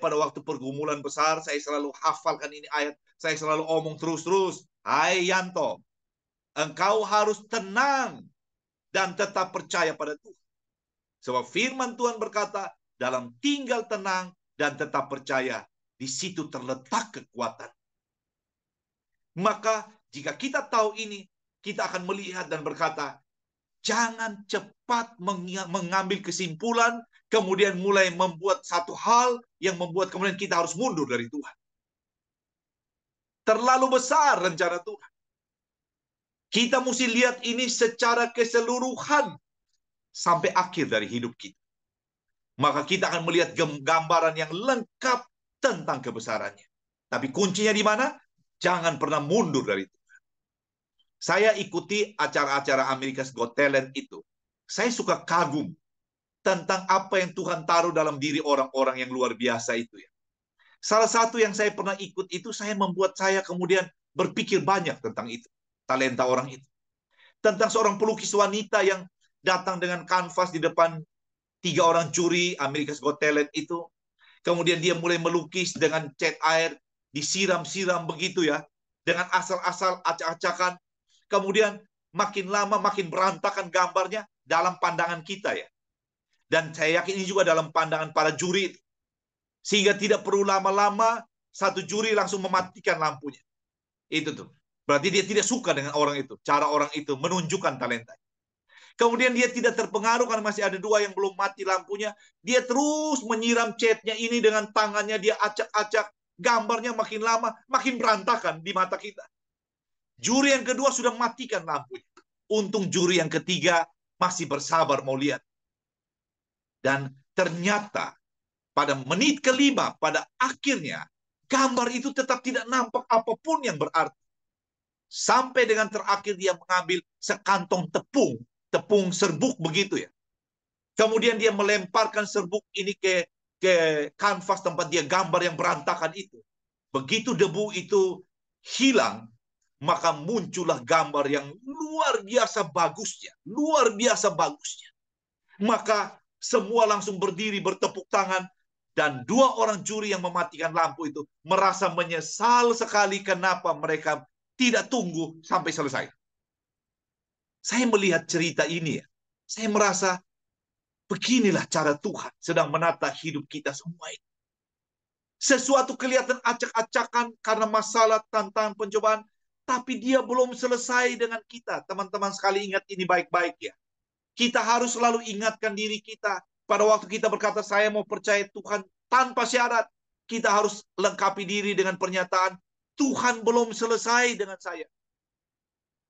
pada waktu pergumulan besar, saya selalu hafalkan ini ayat. Saya selalu omong terus-terus. Hai Yanto, engkau harus tenang dan tetap percaya pada Tuhan. Sebab firman Tuhan berkata, dalam tinggal tenang dan tetap percaya, di situ terletak kekuatan. Maka jika kita tahu ini, kita akan melihat dan berkata, jangan cepat mengambil kesimpulan, kemudian mulai membuat satu hal yang membuat kemudian kita harus mundur dari Tuhan. Terlalu besar rencana Tuhan. Kita mesti lihat ini secara keseluruhan sampai akhir dari hidup kita. Maka kita akan melihat gambaran yang lengkap tentang kebesarannya. Tapi kuncinya di mana? Jangan pernah mundur dari Tuhan. Saya ikuti acara-acara America's Got Talent itu. Saya suka kagum tentang apa yang Tuhan taruh dalam diri orang-orang yang luar biasa itu ya. Salah satu yang saya pernah ikut itu, saya membuat saya kemudian berpikir banyak tentang itu. Talenta orang itu. Tentang seorang pelukis wanita yang datang dengan kanvas di depan 3 orang juri America's Got Talent itu. Kemudian dia mulai melukis dengan cat air, disiram-siram begitu ya. Dengan asal-asal acak-acakan. Kemudian makin lama makin berantakan gambarnya dalam pandangan kita ya. Dan saya yakin ini juga dalam pandangan para juri. Sehingga tidak perlu lama-lama satu juri langsung mematikan lampunya. Itu tuh. Berarti dia tidak suka dengan orang itu. Cara orang itu menunjukkan talenta. Kemudian dia tidak terpengaruh karena masih ada 2 yang belum mati lampunya. Dia terus menyiram catnya ini dengan tangannya. Dia acak-acak. Gambarnya makin lama makin berantakan di mata kita. Juri yang kedua sudah matikan lampunya. Untung juri yang ketiga masih bersabar mau lihat. Dan ternyata pada menit kelima, pada akhirnya, gambar itu tetap tidak nampak apapun yang berarti. Sampai dengan terakhir dia mengambil sekantong tepung serbuk begitu ya. Kemudian dia melemparkan serbuk ini ke kanvas tempat dia gambar yang berantakan itu. Begitu debu itu hilang, maka muncullah gambar yang luar biasa bagusnya. Luar biasa bagusnya. Maka semua langsung berdiri bertepuk tangan. Dan 2 orang juri yang mematikan lampu itu merasa menyesal sekali kenapa mereka tidak tunggu sampai selesai. Saya melihat cerita ini ya. Saya merasa beginilah cara Tuhan sedang menata hidup kita semua ini. Sesuatu kelihatan acak-acakan karena masalah, tantangan, pencobaan. Tapi dia belum selesai dengan kita. Teman-teman sekali ingat ini baik-baik ya. Kita harus selalu ingatkan diri kita. Pada waktu kita berkata, saya mau percaya Tuhan tanpa syarat. Kita harus lengkapi diri dengan pernyataan, Tuhan belum selesai dengan saya.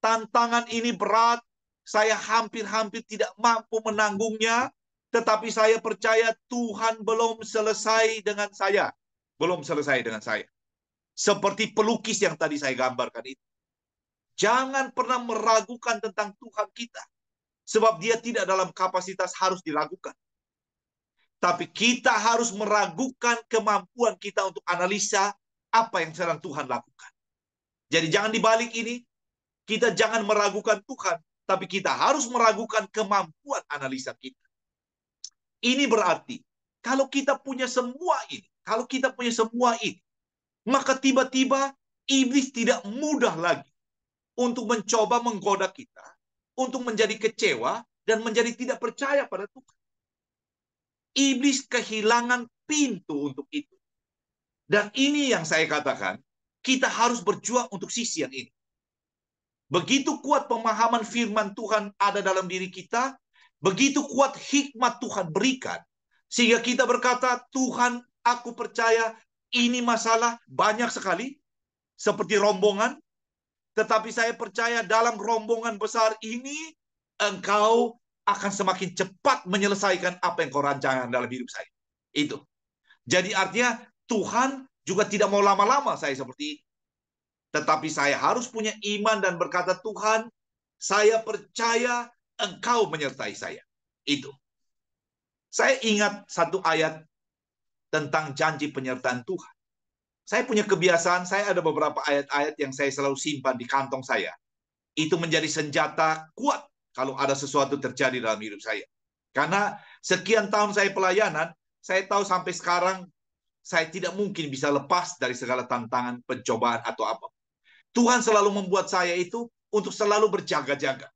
Tantangan ini berat. Saya hampir-hampir tidak mampu menanggungnya. Tetapi saya percaya Tuhan belum selesai dengan saya. Belum selesai dengan saya. Seperti pelukis yang tadi saya gambarkan itu. Jangan pernah meragukan tentang Tuhan kita. Sebab dia tidak dalam kapasitas harus diragukan. Tapi kita harus meragukan kemampuan kita untuk analisa apa yang sedang Tuhan lakukan. Jadi jangan dibalik ini. Kita jangan meragukan Tuhan. Tapi kita harus meragukan kemampuan analisa kita. Ini berarti kalau kita punya semua ini. Kalau kita punya semua ini. Maka tiba-tiba iblis tidak mudah lagi untuk mencoba menggoda kita. Untuk menjadi kecewa dan menjadi tidak percaya pada Tuhan. Iblis kehilangan pintu untuk itu. Dan ini yang saya katakan, kita harus berjuang untuk sisi yang ini. Begitu kuat pemahaman firman Tuhan ada dalam diri kita, begitu kuat hikmat Tuhan berikan, sehingga kita berkata, Tuhan, aku percaya ini masalah banyak sekali, seperti rombongan, tetapi saya percaya dalam rombongan besar ini, engkau akan semakin cepat menyelesaikan apa yang kau rancangkan dalam hidup saya. Itu. Jadi artinya Tuhan juga tidak mau lama-lama saya seperti ini. Tetapi saya harus punya iman dan berkata, Tuhan, saya percaya engkau menyertai saya. Itu. Saya ingat satu ayat tentang janji penyertaan Tuhan. Saya punya kebiasaan, saya ada beberapa ayat-ayat yang saya selalu simpan di kantong saya. Itu menjadi senjata kuat kalau ada sesuatu terjadi dalam hidup saya. Karena sekian tahun saya pelayanan, saya tahu sampai sekarang saya tidak mungkin bisa lepas dari segala tantangan, pencobaan, atau apa. Tuhan selalu membuat saya itu untuk selalu berjaga-jaga.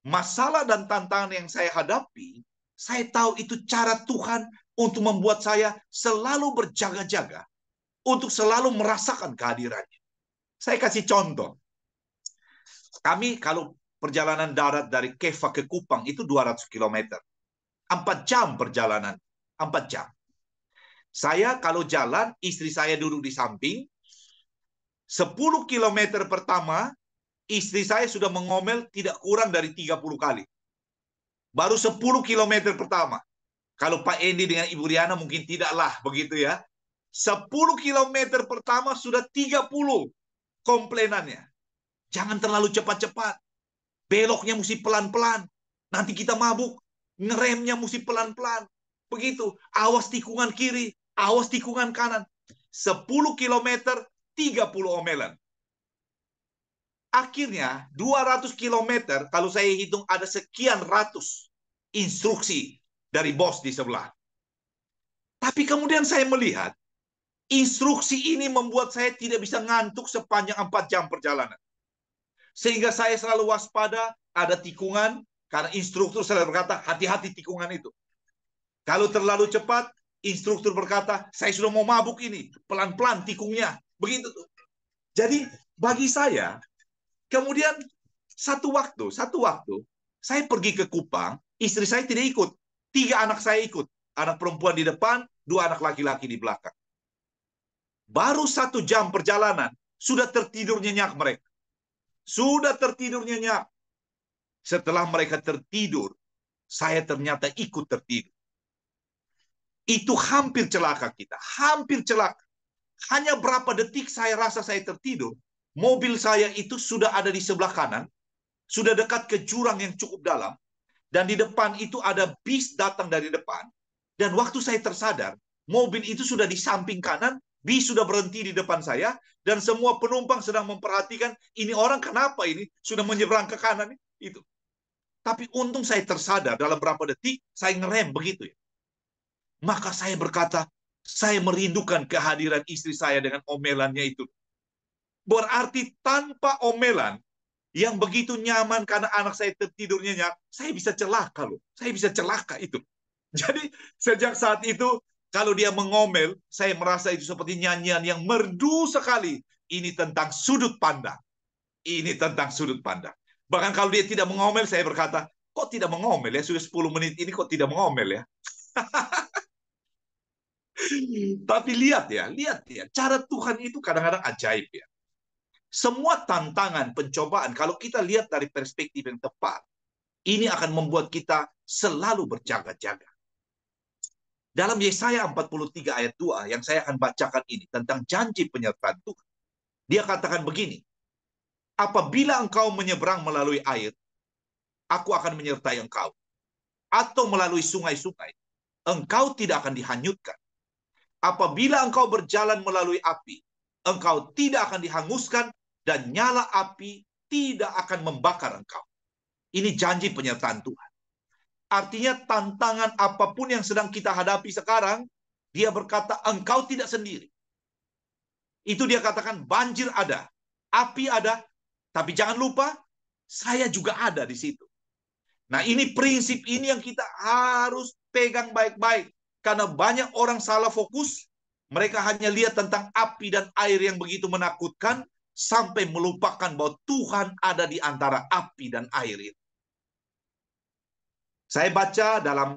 Masalah dan tantangan yang saya hadapi, saya tahu itu cara Tuhan untuk membuat saya selalu berjaga-jaga, untuk selalu merasakan kehadirannya. Saya kasih contoh. Kami kalau perjalanan darat dari Kefah ke Kupang itu 200 km. 4 jam perjalanan. 4 jam. Saya kalau jalan, istri saya duduk di samping, 10 km pertama, istri saya sudah mengomel tidak kurang dari 30 kali. Baru 10 km pertama. Kalau Pak Endi dengan Ibu Riana mungkin tidaklah begitu ya. 10 km pertama sudah 30 komplainannya. Jangan terlalu cepat-cepat. Beloknya mesti pelan-pelan. Nanti kita mabuk. Ngeremnya mesti pelan-pelan. Begitu. Awas tikungan kiri. Awas tikungan kanan. 10 km, 30 omelan. Akhirnya 200 km, kalau saya hitung ada sekian ratus instruksi dari bos di sebelah. Tapi kemudian saya melihat, instruksi ini membuat saya tidak bisa ngantuk sepanjang 4 jam perjalanan. Sehingga saya selalu waspada, ada tikungan, karena instruktur selalu berkata, hati-hati tikungan itu. Kalau terlalu cepat, instruktur berkata, saya sudah mau mabuk ini, pelan-pelan tikungnya. Begitu tuh. Jadi bagi saya, kemudian satu waktu, saya pergi ke Kupang, istri saya tidak ikut. 3 anak saya ikut. Anak perempuan di depan, 2 anak laki-laki di belakang. Baru 1 jam perjalanan, sudah tertidur nyenyak mereka. Sudah tertidur nyenyak. Setelah mereka tertidur, saya ternyata ikut tertidur. Itu hampir celaka kita. Hampir celaka. Hanya berapa detik saya rasa saya tertidur, mobil saya itu sudah ada di sebelah kanan, sudah dekat ke jurang yang cukup dalam, dan di depan itu ada bis datang dari depan, dan waktu saya tersadar, mobil itu sudah di samping kanan, bis sudah berhenti di depan saya, dan semua penumpang sedang memperhatikan, ini orang kenapa ini sudah menyeberang ke kanan itu. Tapi untung saya tersadar dalam berapa detik, saya ngerem begitu ya. Maka saya berkata, saya merindukan kehadiran istri saya dengan omelannya itu. Berarti tanpa omelan, yang begitu nyaman karena anak saya tertidur nyenyak, saya bisa celaka loh. Saya bisa celaka itu. Jadi sejak saat itu, kalau dia mengomel, saya merasa itu seperti nyanyian yang merdu sekali. Ini tentang sudut pandang. Ini tentang sudut pandang. Bahkan kalau dia tidak mengomel, saya berkata, kok tidak mengomel ya? Sudah 10 menit ini kok tidak mengomel ya? Tapi lihat ya, cara Tuhan itu kadang-kadang ajaib ya. Semua tantangan, pencobaan, kalau kita lihat dari perspektif yang tepat, ini akan membuat kita selalu berjaga-jaga. Dalam Yesaya 43 ayat 2 yang saya akan bacakan ini tentang janji penyertaan Tuhan. Dia katakan begini, apabila engkau menyeberang melalui air, aku akan menyertai engkau. Atau melalui sungai-sungai, engkau tidak akan dihanyutkan. Apabila engkau berjalan melalui api, engkau tidak akan dihanguskan, dan nyala api tidak akan membakar engkau. Ini janji penyertaan Tuhan. Artinya tantangan apapun yang sedang kita hadapi sekarang, dia berkata engkau tidak sendiri. Itu dia katakan banjir ada, api ada, tapi jangan lupa saya juga ada di situ. Nah ini prinsip ini yang kita harus pegang baik-baik. Karena banyak orang salah fokus, Mereka hanya lihat tentang api dan air yang begitu menakutkan, sampai melupakan bahwa Tuhan ada di antara api dan air itu. Saya baca dalam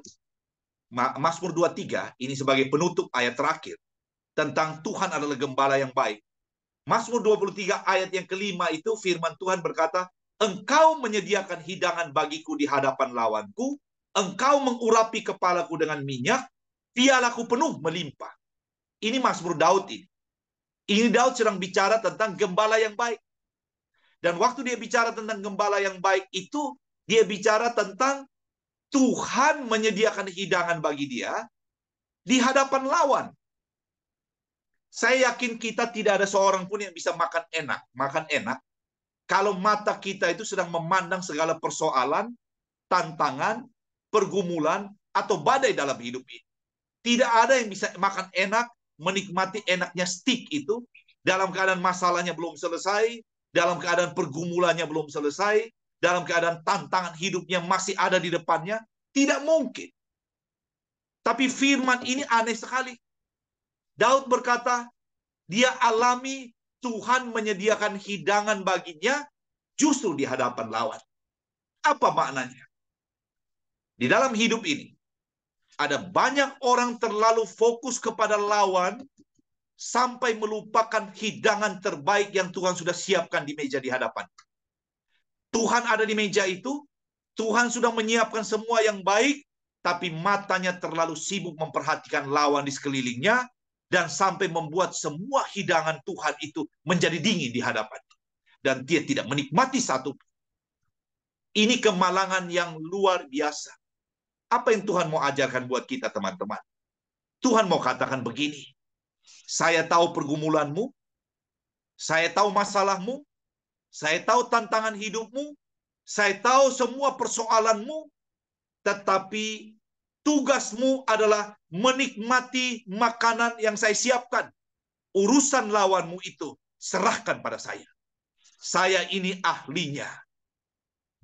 Mazmur 23, ini sebagai penutup ayat terakhir, tentang Tuhan adalah gembala yang baik. Mazmur 23 ayat yang kelima itu firman Tuhan berkata, Engkau menyediakan hidangan bagiku di hadapan lawanku, Engkau mengurapi kepalaku dengan minyak, pialaku penuh melimpah. Ini Mazmur Daud ini. Ini Daud sedang bicara tentang gembala yang baik. Dan waktu dia bicara tentang gembala yang baik itu, dia bicara tentang Tuhan menyediakan hidangan bagi dia di hadapan lawan. Saya yakin kita tidak ada seorang pun yang bisa makan enak kalau mata kita itu sedang memandang segala persoalan, tantangan, pergumulan, atau badai dalam hidup ini. Tidak ada yang bisa makan enak, menikmati enaknya steak itu, dalam keadaan masalahnya belum selesai, dalam keadaan pergumulannya belum selesai, dalam keadaan tantangan hidupnya masih ada di depannya. Tidak mungkin. Tapi firman ini aneh sekali. Daud berkata, dia alami Tuhan menyediakan hidangan baginya justru di hadapan lawan. Apa maknanya? Di dalam hidup ini, ada banyak orang terlalu fokus kepada lawan sampai melupakan hidangan terbaik yang Tuhan sudah siapkan di meja di hadapan. Tuhan ada di meja itu, Tuhan sudah menyiapkan semua yang baik, tapi matanya terlalu sibuk memperhatikan lawan di sekelilingnya, dan sampai membuat semua hidangan Tuhan itu menjadi dingin di hadapan. Dan dia tidak menikmati satu. Ini kemalangan yang luar biasa. Apa yang Tuhan mau ajarkan buat kita, teman-teman? Tuhan mau katakan begini, saya tahu pergumulanmu, saya tahu masalahmu, saya tahu tantangan hidupmu, saya tahu semua persoalanmu, tetapi tugasmu adalah menikmati makanan yang saya siapkan. Urusan lawanmu itu serahkan pada saya. Saya ini ahlinya.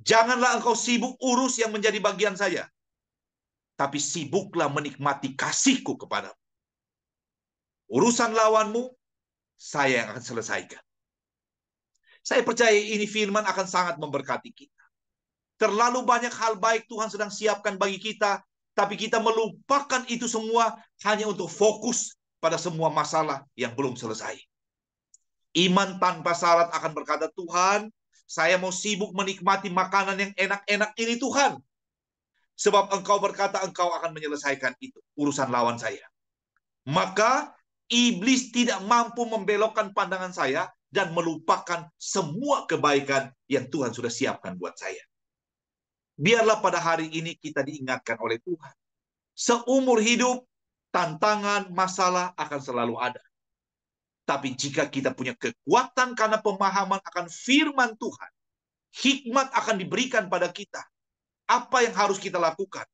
Janganlah engkau sibuk urus yang menjadi bagian saya, tapi sibuklah menikmati kasihku kepadamu. Urusan lawanmu, saya yang akan selesaikan. Saya percaya ini firman akan sangat memberkati kita. Terlalu banyak hal baik Tuhan sedang siapkan bagi kita, tapi kita melupakan itu semua hanya untuk fokus pada semua masalah yang belum selesai. Iman tanpa syarat akan berkata, Tuhan, saya mau sibuk menikmati makanan yang enak-enak ini, Tuhan. Sebab engkau berkata engkau akan menyelesaikan itu, urusan lawan saya. Maka iblis tidak mampu membelokkan pandangan saya dan melupakan semua kebaikan yang Tuhan sudah siapkan buat saya. Biarlah pada hari ini kita diingatkan oleh Tuhan. Seumur hidup, tantangan, masalah akan selalu ada. Tapi jika kita punya kekuatan karena pemahaman akan firman Tuhan, hikmat akan diberikan pada kita. Apa yang harus kita lakukan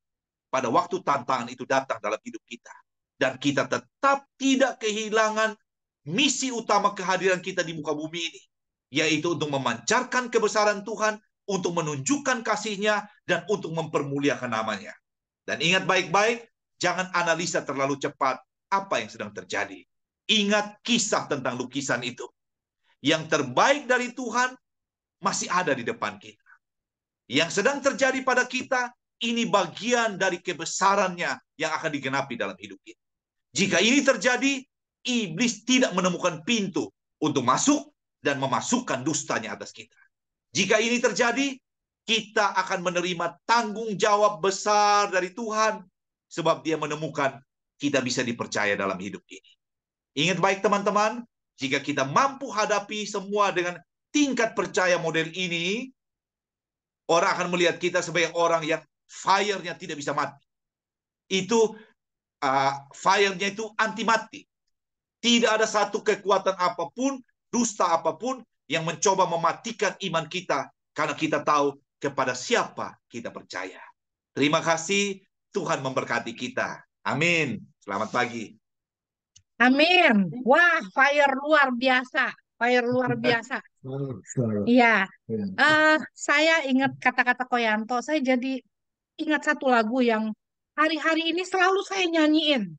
pada waktu tantangan itu datang dalam hidup kita. Dan kita tetap tidak kehilangan misi utama kehadiran kita di muka bumi ini. Yaitu untuk memancarkan kebesaran Tuhan, untuk menunjukkan kasih-Nya, dan untuk mempermuliakan namanya. Dan ingat baik-baik, jangan analisa terlalu cepat apa yang sedang terjadi. Ingat kisah tentang lukisan itu. Yang terbaik dari Tuhan masih ada di depan kita. Yang sedang terjadi pada kita, ini bagian dari kebesarannya yang akan digenapi dalam hidup kita. Jika ini terjadi, iblis tidak menemukan pintu untuk masuk dan memasukkan dustanya atas kita. Jika ini terjadi, kita akan menerima tanggung jawab besar dari Tuhan, sebab Dia menemukan kita bisa dipercaya dalam hidup ini. Ingat baik teman-teman, jika kita mampu hadapi semua dengan tingkat percaya model ini, orang akan melihat kita sebagai orang yang fire-nya tidak bisa mati. Itu fire-nya itu anti mati. Tidak ada satu kekuatan apapun, dusta apapun yang mencoba mematikan iman kita, karena kita tahu kepada siapa kita percaya. Terima kasih, Tuhan memberkati kita. Amin. Selamat pagi. Amin. Wah, fire luar biasa. Fire luar biasa. Iya. Saya ingat kata-kata Koyanto. Saya jadi ingat satu lagu yang hari-hari ini selalu saya nyanyiin.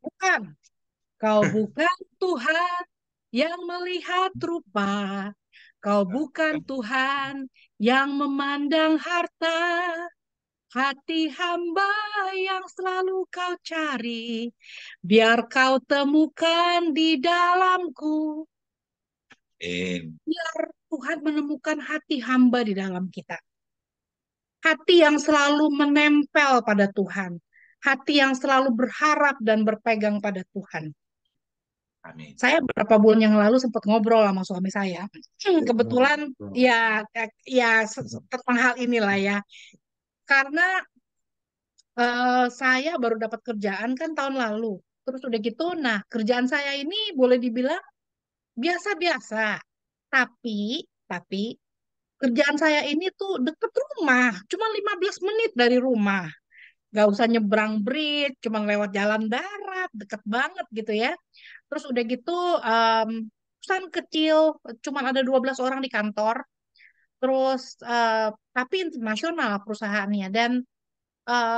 Bukan. Kau bukan Tuhan yang melihat rupa. Kau bukan Tuhan yang memandang harta. Hati hamba yang selalu kau cari, biar kau temukan di dalamku. Biar Tuhan menemukan hati hamba di dalam kita. Hati yang selalu menempel pada Tuhan. Hati yang selalu berharap dan berpegang pada Tuhan. Amin. Saya beberapa bulan yang lalu sempat ngobrol sama suami saya. Kebetulan ya tentang hal inilah ya. Karena saya baru dapat kerjaan kan tahun lalu. Terus udah gitu, nah kerjaan saya ini boleh dibilang biasa-biasa. Tapi kerjaan saya ini tuh deket rumah, cuma 15 menit dari rumah. Gak usah nyebrang bridge, cuma lewat jalan darat, deket banget gitu ya. Terus udah gitu, perusahaan kecil, cuma ada 12 orang di kantor. Terus, tapi internasional perusahaannya. Dan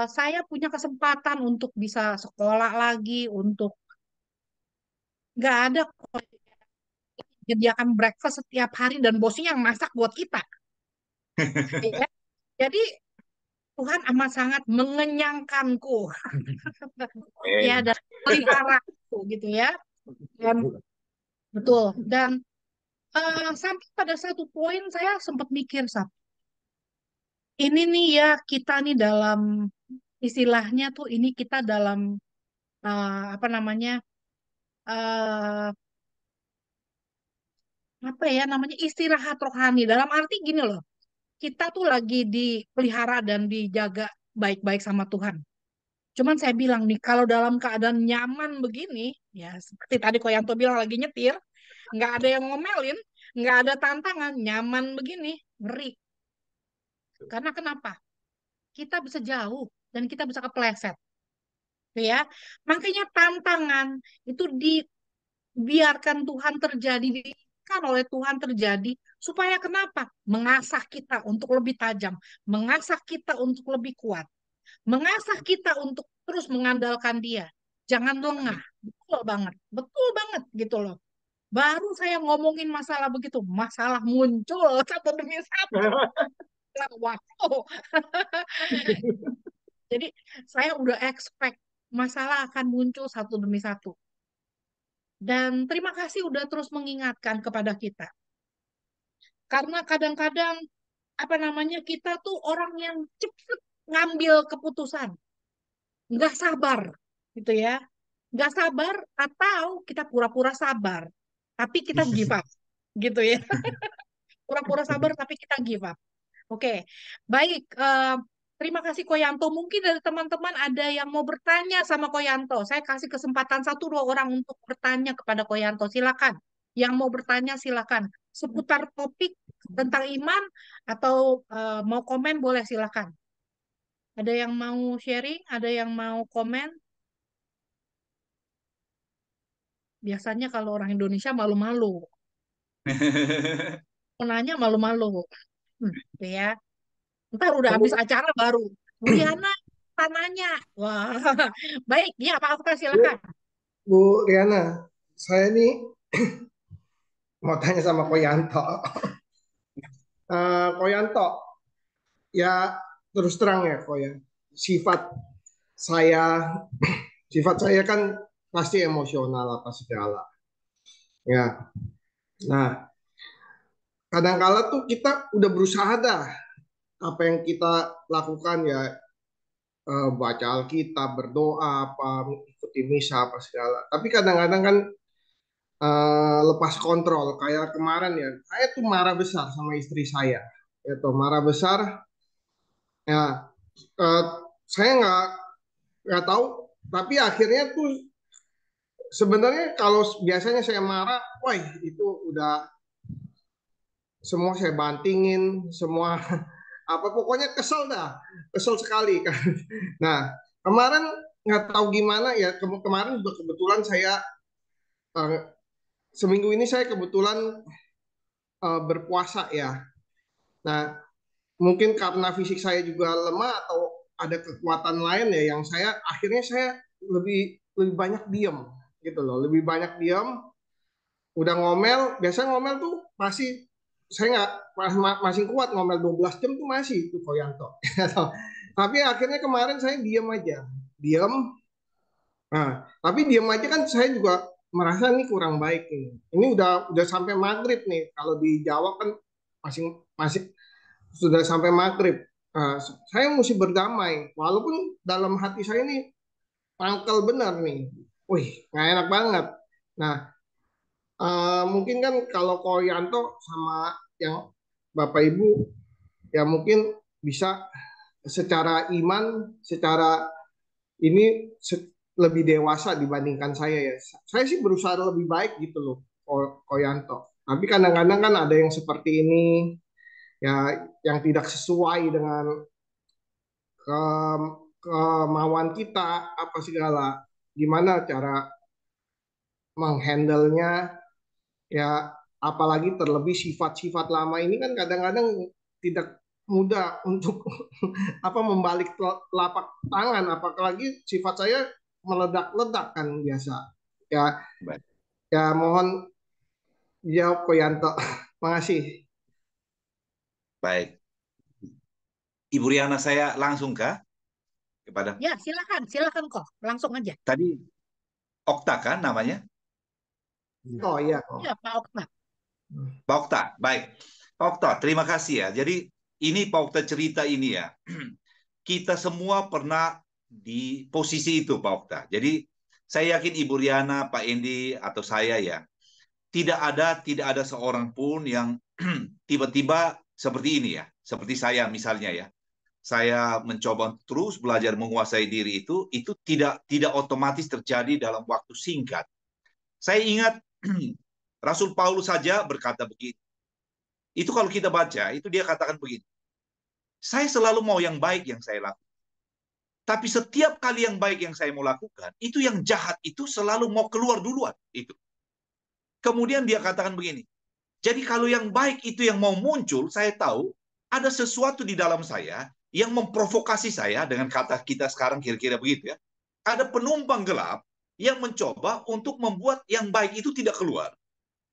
saya punya kesempatan untuk bisa sekolah lagi, untuk nggak ada kok menyediakan breakfast setiap hari dan bosnya yang masak buat kita. Ya. Jadi Tuhan amat sangat mengenyangkanku ya dan peliharaku gitu ya. Dan betul. Dan sampai pada satu poin saya sempat mikir, Sat, ini nih ya kita nih dalam istilahnya tuh ini kita dalam apa namanya eh apa ya namanya istirahat rohani dalam arti gini loh, kita tuh lagi dipelihara dan dijaga baik-baik sama Tuhan. Cuman saya bilang nih, kalau dalam keadaan nyaman begini, ya seperti tadi Koyanto bilang lagi nyetir, nggak ada yang ngomelin, nggak ada tantangan, nyaman begini, ngeri. Karena kenapa? Kita bisa jauh dan kita bisa kepleset, gitu ya. Makanya tantangan itu dibiarkan Tuhan terjadi, diizinkan oleh Tuhan terjadi, supaya kenapa? Mengasah kita untuk lebih tajam, mengasah kita untuk lebih kuat, mengasah kita untuk terus mengandalkan Dia. Jangan lengah. Betul banget gitu loh. Baru saya ngomongin masalah begitu, masalah muncul satu demi satu. Wow. Jadi saya udah expect masalah akan muncul satu demi satu. Dan terima kasih udah terus mengingatkan kepada kita. Karena kadang-kadang apa namanya kita tuh orang yang cepat ngambil keputusan, nggak sabar, gitu ya. Nggak sabar atau kita pura-pura sabar, tapi kita give up, gitu ya. Pura-pura sabar tapi kita give up. Oke, baik. Terima kasih Koyanto. Mungkin dari teman-teman ada yang mau bertanya sama Koyanto. Saya kasih kesempatan satu dua orang untuk bertanya kepada Koyanto. Silakan. Yang mau bertanya silakan. Seputar topik tentang iman atau mau komen boleh silakan. Ada yang mau sharing? Ada yang mau komen? Biasanya kalau orang Indonesia malu-malu. Mau nanya malu-malu. Gitu ya. Ntar udah Kamu habis acara baru. Bu Riana, tananya. Wah, baik. Ya, Pak Alfa silakan. Bu Riana, saya nih mau tanya sama Koyanto. Koyanto, ya terus terang ya Koya, sifat saya, sifat saya kan pasti emosional apa segala. Ya, nah kadang-kala tuh kita udah berusaha dah apa yang kita lakukan ya, baca Alkitab, berdoa, apa ikuti misa apa segala. Tapi kadang-kadang kan lepas kontrol. Kayak kemarin ya, saya tuh marah besar sama istri saya. Itu marah besar. Ya, eh, saya nggak tahu. Tapi akhirnya tuh sebenarnya kalau biasanya saya marah, wah itu udah semua saya bantingin, semua apa pokoknya kesel dah, kesel sekali kan. Nah kemarin nggak tahu gimana ya, kemarin juga kebetulan saya eh, seminggu ini saya kebetulan berpuasa ya. Nah, mungkin karena fisik saya juga lemah atau ada kekuatan lain ya yang saya akhirnya saya lebih lebih banyak diam gitu loh. Lebih banyak diam, udah ngomel, biasanya ngomel tuh masih saya nggak masih kuat ngomel 12 jam tuh masih tuh Koyanto. Tapi akhirnya kemarin saya diam aja. Diam. Nah, tapi diam aja kan saya juga merasa ini kurang baik ini. Ini udah sampai maghrib nih. Kalau di Jawa kan masih masih sudah sampai maghrib. Nah, saya mesti berdamai. Walaupun dalam hati saya ini mangkel benar nih. Wih, nggak enak banget. Nah, mungkin kan kalau Koyanto sama yang Bapak Ibu ya mungkin bisa secara iman, secara ini lebih dewasa dibandingkan saya ya. Saya sih berusaha lebih baik gitu loh, Koyanto. Tapi kadang-kadang kan ada yang seperti ini ya yang tidak sesuai dengan kemauan kita apa segala. Gimana cara menghandlenya ya apalagi terlebih sifat-sifat lama ini kan kadang-kadang tidak mudah untuk apa membalik telapak tangan apalagi sifat saya meledak-ledak kan biasa ya Baik. ya mohon jawab Koyanto. Makasih. Baik. Ibu Riana, saya langsung kepada Ya, silakan kok. Langsung aja. tadi Okta kan namanya? Oh iya kok. Ya, Pak Okta. Pak Okta, baik. Pak Okta, terima kasih ya. Jadi ini Pak Okta cerita ini ya. Kita semua pernah di posisi itu Pak Okta. Jadi saya yakin Ibu Riana, Pak Endi, atau saya ya, tidak ada seorang pun yang tiba-tiba seperti ini ya. Seperti saya misalnya ya. Saya mencoba terus belajar menguasai diri itu tidak otomatis terjadi dalam waktu singkat. Saya ingat Rasul Paulus saja berkata begini. Itu kalau kita baca, itu dia katakan begini. Saya selalu mau yang baik yang saya lakukan. Tapi setiap kali yang baik yang saya mau lakukan, itu yang jahat itu selalu mau keluar duluan. Itu. Kemudian dia katakan begini. Jadi kalau yang baik itu yang mau muncul, saya tahu ada sesuatu di dalam saya yang memprovokasi saya dengan kata kita sekarang kira-kira begitu ya. Ada penumpang gelap yang mencoba untuk membuat yang baik itu tidak keluar.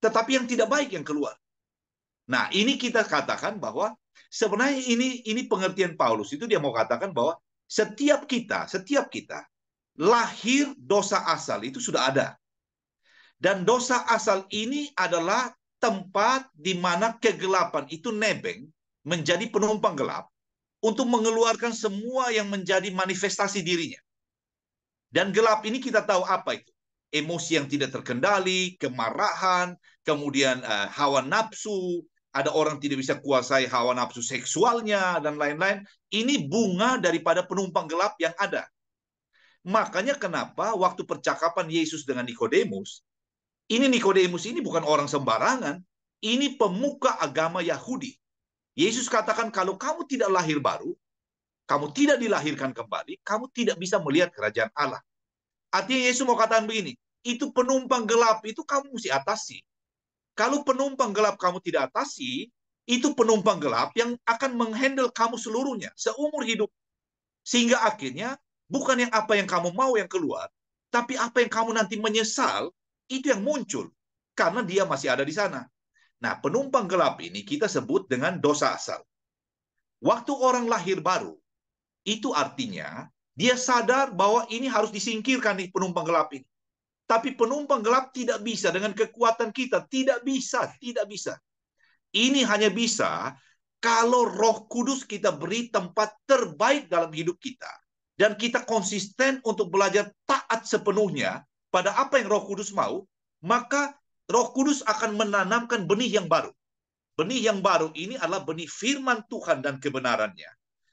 Tetapi yang tidak baik yang keluar. Nah, ini kita katakan bahwa sebenarnya ini pengertian Paulus itu dia mau katakan bahwa setiap kita lahir dosa asal itu sudah ada. Dan dosa asal ini adalah tempat di mana kegelapan itu nebeng menjadi penumpang gelap untuk mengeluarkan semua yang menjadi manifestasi dirinya. Dan gelap ini kita tahu apa itu. Emosi yang tidak terkendali, kemarahan, kemudian hawa nafsu, ada orang tidak bisa kuasai hawa nafsu seksualnya, dan lain-lain. Ini bunga daripada penumpang gelap yang ada. Makanya kenapa waktu percakapan Yesus dengan Nikodemus, Nikodemus ini bukan orang sembarangan, ini pemuka agama Yahudi. Yesus katakan kalau kamu tidak lahir baru, kamu tidak dilahirkan kembali, kamu tidak bisa melihat kerajaan Allah. Artinya Yesus mau katakan begini, itu penumpang gelap itu kamu mesti atasi. Kalau penumpang gelap kamu tidak atasi, itu penumpang gelap yang akan menghandle kamu seluruhnya, seumur hidup. Sehingga akhirnya, bukan yang apa yang kamu mau yang keluar, tapi apa yang kamu nanti menyesal, itu yang muncul. Karena dia masih ada di sana. Nah, penumpang gelap ini kita sebut dengan dosa asal. Waktu orang lahir baru, itu artinya dia sadar bahwa ini harus disingkirkan nih penumpang gelap ini. Tapi penumpang gelap tidak bisa dengan kekuatan kita. Tidak bisa. Ini hanya bisa kalau Roh Kudus kita beri tempat terbaik dalam hidup kita. Dan kita konsisten untuk belajar taat sepenuhnya pada apa yang Roh Kudus mau, maka Roh Kudus akan menanamkan benih yang baru. Benih yang baru ini adalah benih firman Tuhan dan kebenarannya.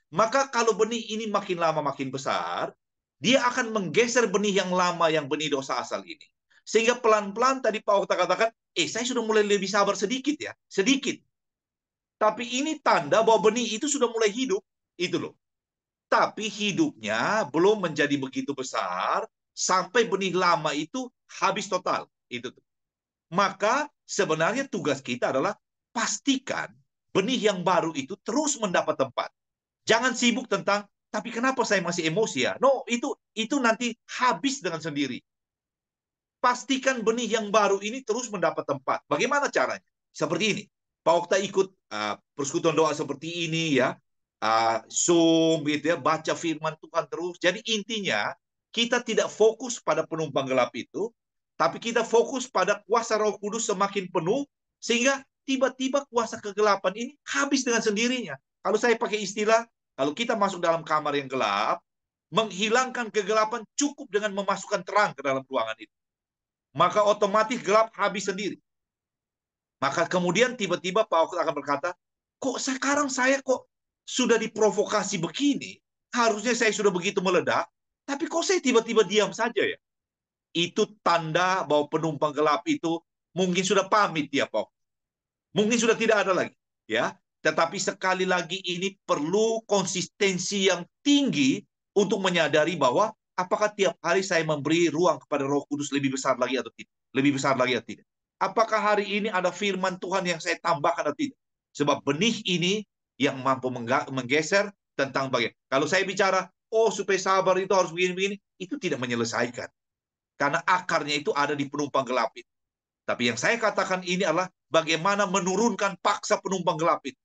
Maka kalau benih ini makin lama makin besar, dia akan menggeser benih yang lama yang benih dosa asal ini. Sehingga pelan-pelan tadi Pak Okta katakan, saya sudah mulai lebih sabar sedikit ya, sedikit. Tapi ini tanda bahwa benih itu sudah mulai hidup, itu loh. Tapi hidupnya belum menjadi begitu besar sampai benih lama itu habis total, itu tuh. Maka sebenarnya tugas kita adalah pastikan benih yang baru itu terus mendapat tempat. Jangan sibuk tentang, tapi kenapa saya masih emosi ya? No, itu nanti habis dengan sendiri. pastikan benih yang baru ini terus mendapat tempat. Bagaimana caranya? Seperti ini. Pak Okta ikut persekutuan doa seperti ini ya, Zoom gitu ya, baca firman Tuhan terus. Jadi intinya kita tidak fokus pada penumpang gelap itu, tapi kita fokus pada kuasa Roh Kudus semakin penuh, sehingga tiba-tiba kuasa kegelapan ini habis dengan sendirinya. Kalau saya pakai istilah, kalau kita masuk dalam kamar yang gelap, menghilangkan kegelapan cukup dengan memasukkan terang ke dalam ruangan itu. Maka otomatis gelap habis sendiri. Maka kemudian tiba-tiba Pak Okta akan berkata, kok sekarang saya kok sudah diprovokasi begini, harusnya saya sudah begitu meledak, tapi kok saya tiba-tiba diam saja ya? Itu tanda bahwa penumpang gelap itu mungkin sudah pamit dia, Pak. Mungkin sudah tidak ada lagi, ya. Tetapi sekali lagi ini perlu konsistensi yang tinggi untuk menyadari bahwa apakah tiap hari saya memberi ruang kepada Roh Kudus lebih besar lagi atau tidak? Lebih besar lagi atau tidak? Apakah hari ini ada firman Tuhan yang saya tambahkan atau tidak? Sebab benih ini yang mampu menggeser tentang bagaimana. Kalau saya bicara, oh supaya sabar itu harus begini-begini, itu tidak menyelesaikan. Karena akarnya itu ada di penumpang gelap itu. Tapi yang saya katakan ini adalah bagaimana menurunkan paksa penumpang gelap itu.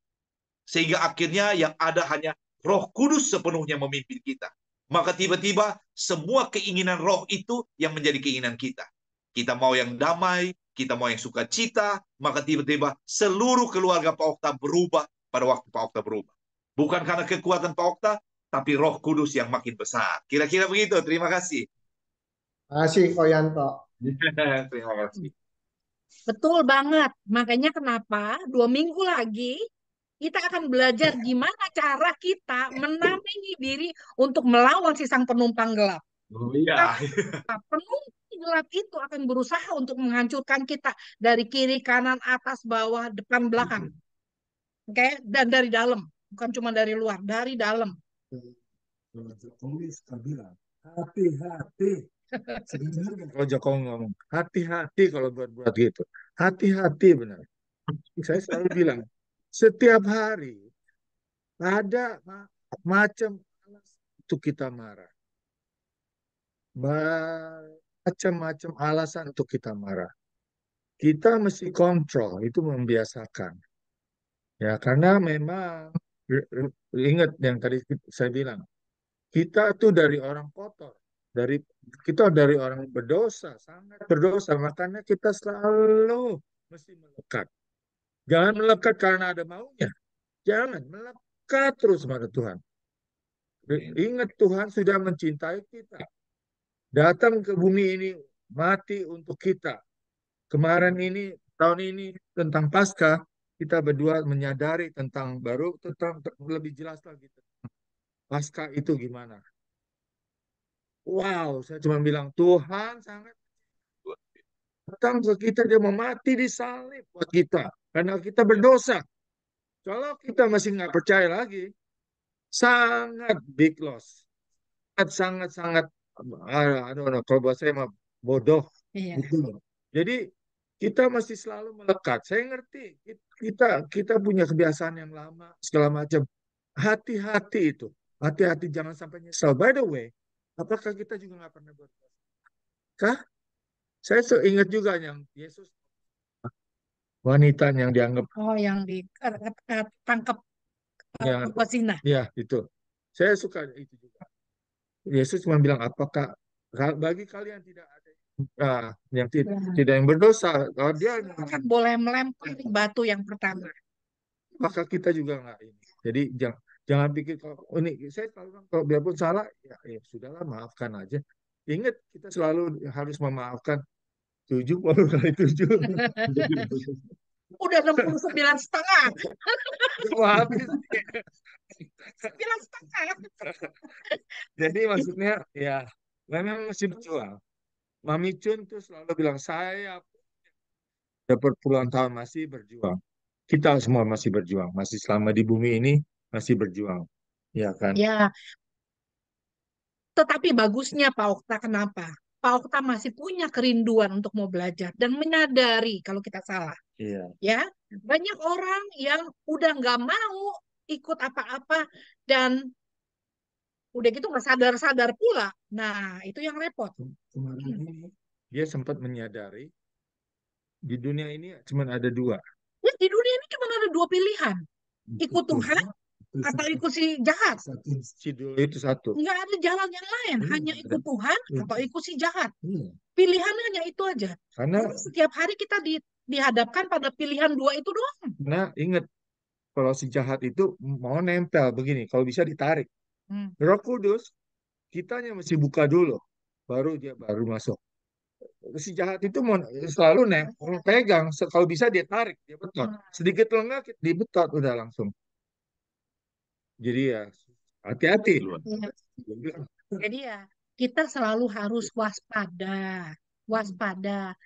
Sehingga akhirnya yang ada hanya Roh Kudus sepenuhnya memimpin kita. Maka tiba-tiba semua keinginan roh itu yang menjadi keinginan kita. Kita mau yang damai, kita mau yang sukacita, maka tiba-tiba seluruh keluarga Pak Okta berubah pada waktu Pak Okta berubah. Bukan karena kekuatan Pak Okta, tapi Roh Kudus yang makin besar. Kira-kira begitu. Terima kasih. Terima kasih, Ko Yanto. Terima kasih. Betul banget. Makanya kenapa 2 minggu lagi kita akan belajar gimana cara kita menampingi diri untuk melawan si sang penumpang gelap. Oh iya. Nah, penumpang gelap itu akan berusaha untuk menghancurkan kita dari kiri, kanan, atas, bawah, depan, belakang. Oke, dan dari dalam, bukan cuma dari luar, dari dalam. Jokowi suka bilang, hati-hati. Sebenarnya kalau Jokowi ngomong, hati-hati kalau buat gitu. Hati-hati benar. Saya selalu bilang, setiap hari ada macam alasan untuk kita marah. Macam-macam alasan untuk kita marah. Kita mesti kontrol, itu membiasakan. Ya, karena memang ingat yang tadi saya bilang, kita tuh dari orang kotor, kita dari orang berdosa, sangat berdosa, makanya kita selalu mesti melekat. Jangan melekat karena ada maunya. Jangan melekat terus pada Tuhan. Ingat Tuhan sudah mencintai kita. Datang ke bumi ini mati untuk kita. Kemarin ini, tahun ini tentang Paskah, kita berdua menyadari tentang lebih jelas lagi tentang Paskah itu gimana. Wow, saya cuma bilang Tuhan sangat datang ke kita, dia mau mati di salib buat kita karena kita berdosa. Kalau kita masih nggak percaya lagi, sangat big loss, sangat I don't know, kalau buat saya mah bodoh. Iya. Gitu. Jadi kita masih selalu melekat. Saya ngerti kita punya kebiasaan yang lama segala macam. Hati-hati itu, hati-hati jangan sampai nyesal. By the way, apakah kita juga nggak pernah berdosa? Kah? Saya ingat juga yang Yesus, wanita yang dianggap Oh, yang ditangkap yang zina. ya itu. Saya suka itu juga. Yesus cuma bilang, apakah bagi kalian tidak ada yang tidak yang berdosa, kalau dia Kan boleh melempar batu yang pertama. maka kita juga nggak ini. Jadi jangan pikir kalau ini saya selalu bilang, kalau biarpun salah ya sudahlah, maafkan aja. Ingat kita selalu harus memaafkan 70 kali 7. Udah 69,5. Wah, habis. 9,5. Jadi maksudnya ya memang masih berjuang. Mami Chun tuh selalu bilang saya udah puluhan tahun masih berjuang. Kita semua masih berjuang, masih selama di bumi ini masih berjuang, ya kan? Ya, tetapi bagusnya Pak Okta kenapa? Pak Okta masih punya kerinduan untuk mau belajar dan menyadari kalau kita salah. Iya. Ya, banyak orang yang udah nggak mau ikut apa-apa dan udah gitu nggak sadar-sadar pula. Nah, itu yang repot. Kemarin ini dia sempat menyadari di dunia ini cuma ada dua. Ya, di dunia ini cuma ada dua pilihan. Ikut Betul. Tuhan atau ikut si jahat. Si dulu itu satu. Nggak ada jalan yang lain. Hanya ikut Tuhan atau ikut si jahat. Pilihannya hanya itu aja. Karena Jadi setiap hari kita dihadapkan pada pilihan dua itu doang. ingat kalau si jahat itu mau nempel begini, kalau bisa ditarik. Roh Kudus, kitanya mesti buka dulu, baru dia baru masuk. Si jahat itu mau selalu pegang, kalau bisa dia tarik, dia betot. Sedikit lengah, dia betot udah langsung. Jadi ya hati-hati. Iya. Jadi ya kita selalu harus waspada, waspada.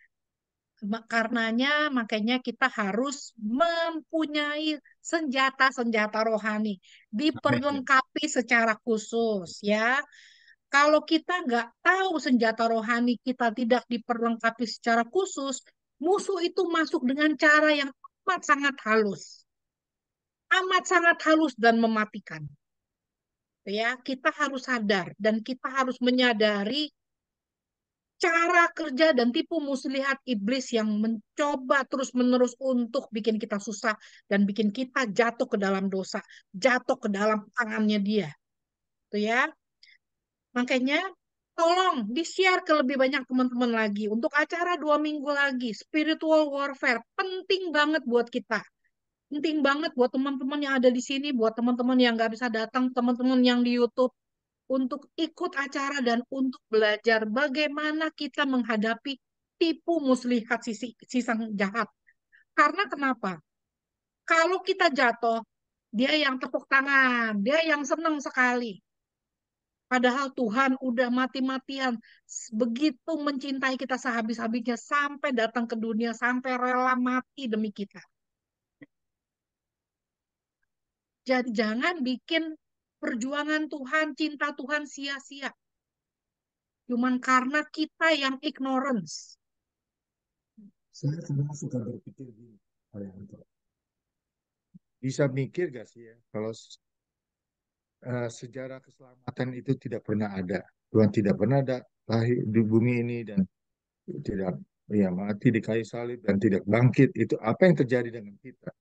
Karenanya makanya kita harus mempunyai senjata-senjata rohani, diperlengkapi secara khusus ya. Kalau kita nggak tahu senjata rohani kita tidak diperlengkapi secara khusus, musuh itu masuk dengan cara yang amat sangat halus dan mematikan. Ya, kita harus sadar dan kita harus menyadari cara kerja dan tipu muslihat iblis yang mencoba terus-menerus untuk bikin kita susah dan bikin kita jatuh ke dalam dosa, jatuh ke dalam tangannya dia. Tuh ya. Makanya tolong di-share ke lebih banyak teman-teman lagi untuk acara 2 minggu lagi, spiritual warfare penting banget buat kita. Penting banget buat teman-teman yang ada di sini, buat teman-teman yang nggak bisa datang, teman-teman yang di YouTube, untuk ikut acara dan untuk belajar bagaimana kita menghadapi tipu muslihat si sang jahat. Karena kenapa? Kalau kita jatuh, dia yang tepuk tangan, dia yang senang sekali. Padahal Tuhan udah mati-matian, begitu mencintai kita sehabis-habisnya sampai datang ke dunia, sampai rela mati demi kita. Jadi jangan bikin perjuangan Tuhan, cinta Tuhan sia-sia. Cuman karena kita yang ignorance. Saya kadang suka berpikir gini, bisa mikir gak sih ya kalau sejarah keselamatan itu tidak pernah ada, Tuhan tidak pernah ada lahir di bumi ini dan tidak ya mati di kayu salib dan tidak bangkit, itu apa yang terjadi dengan kita?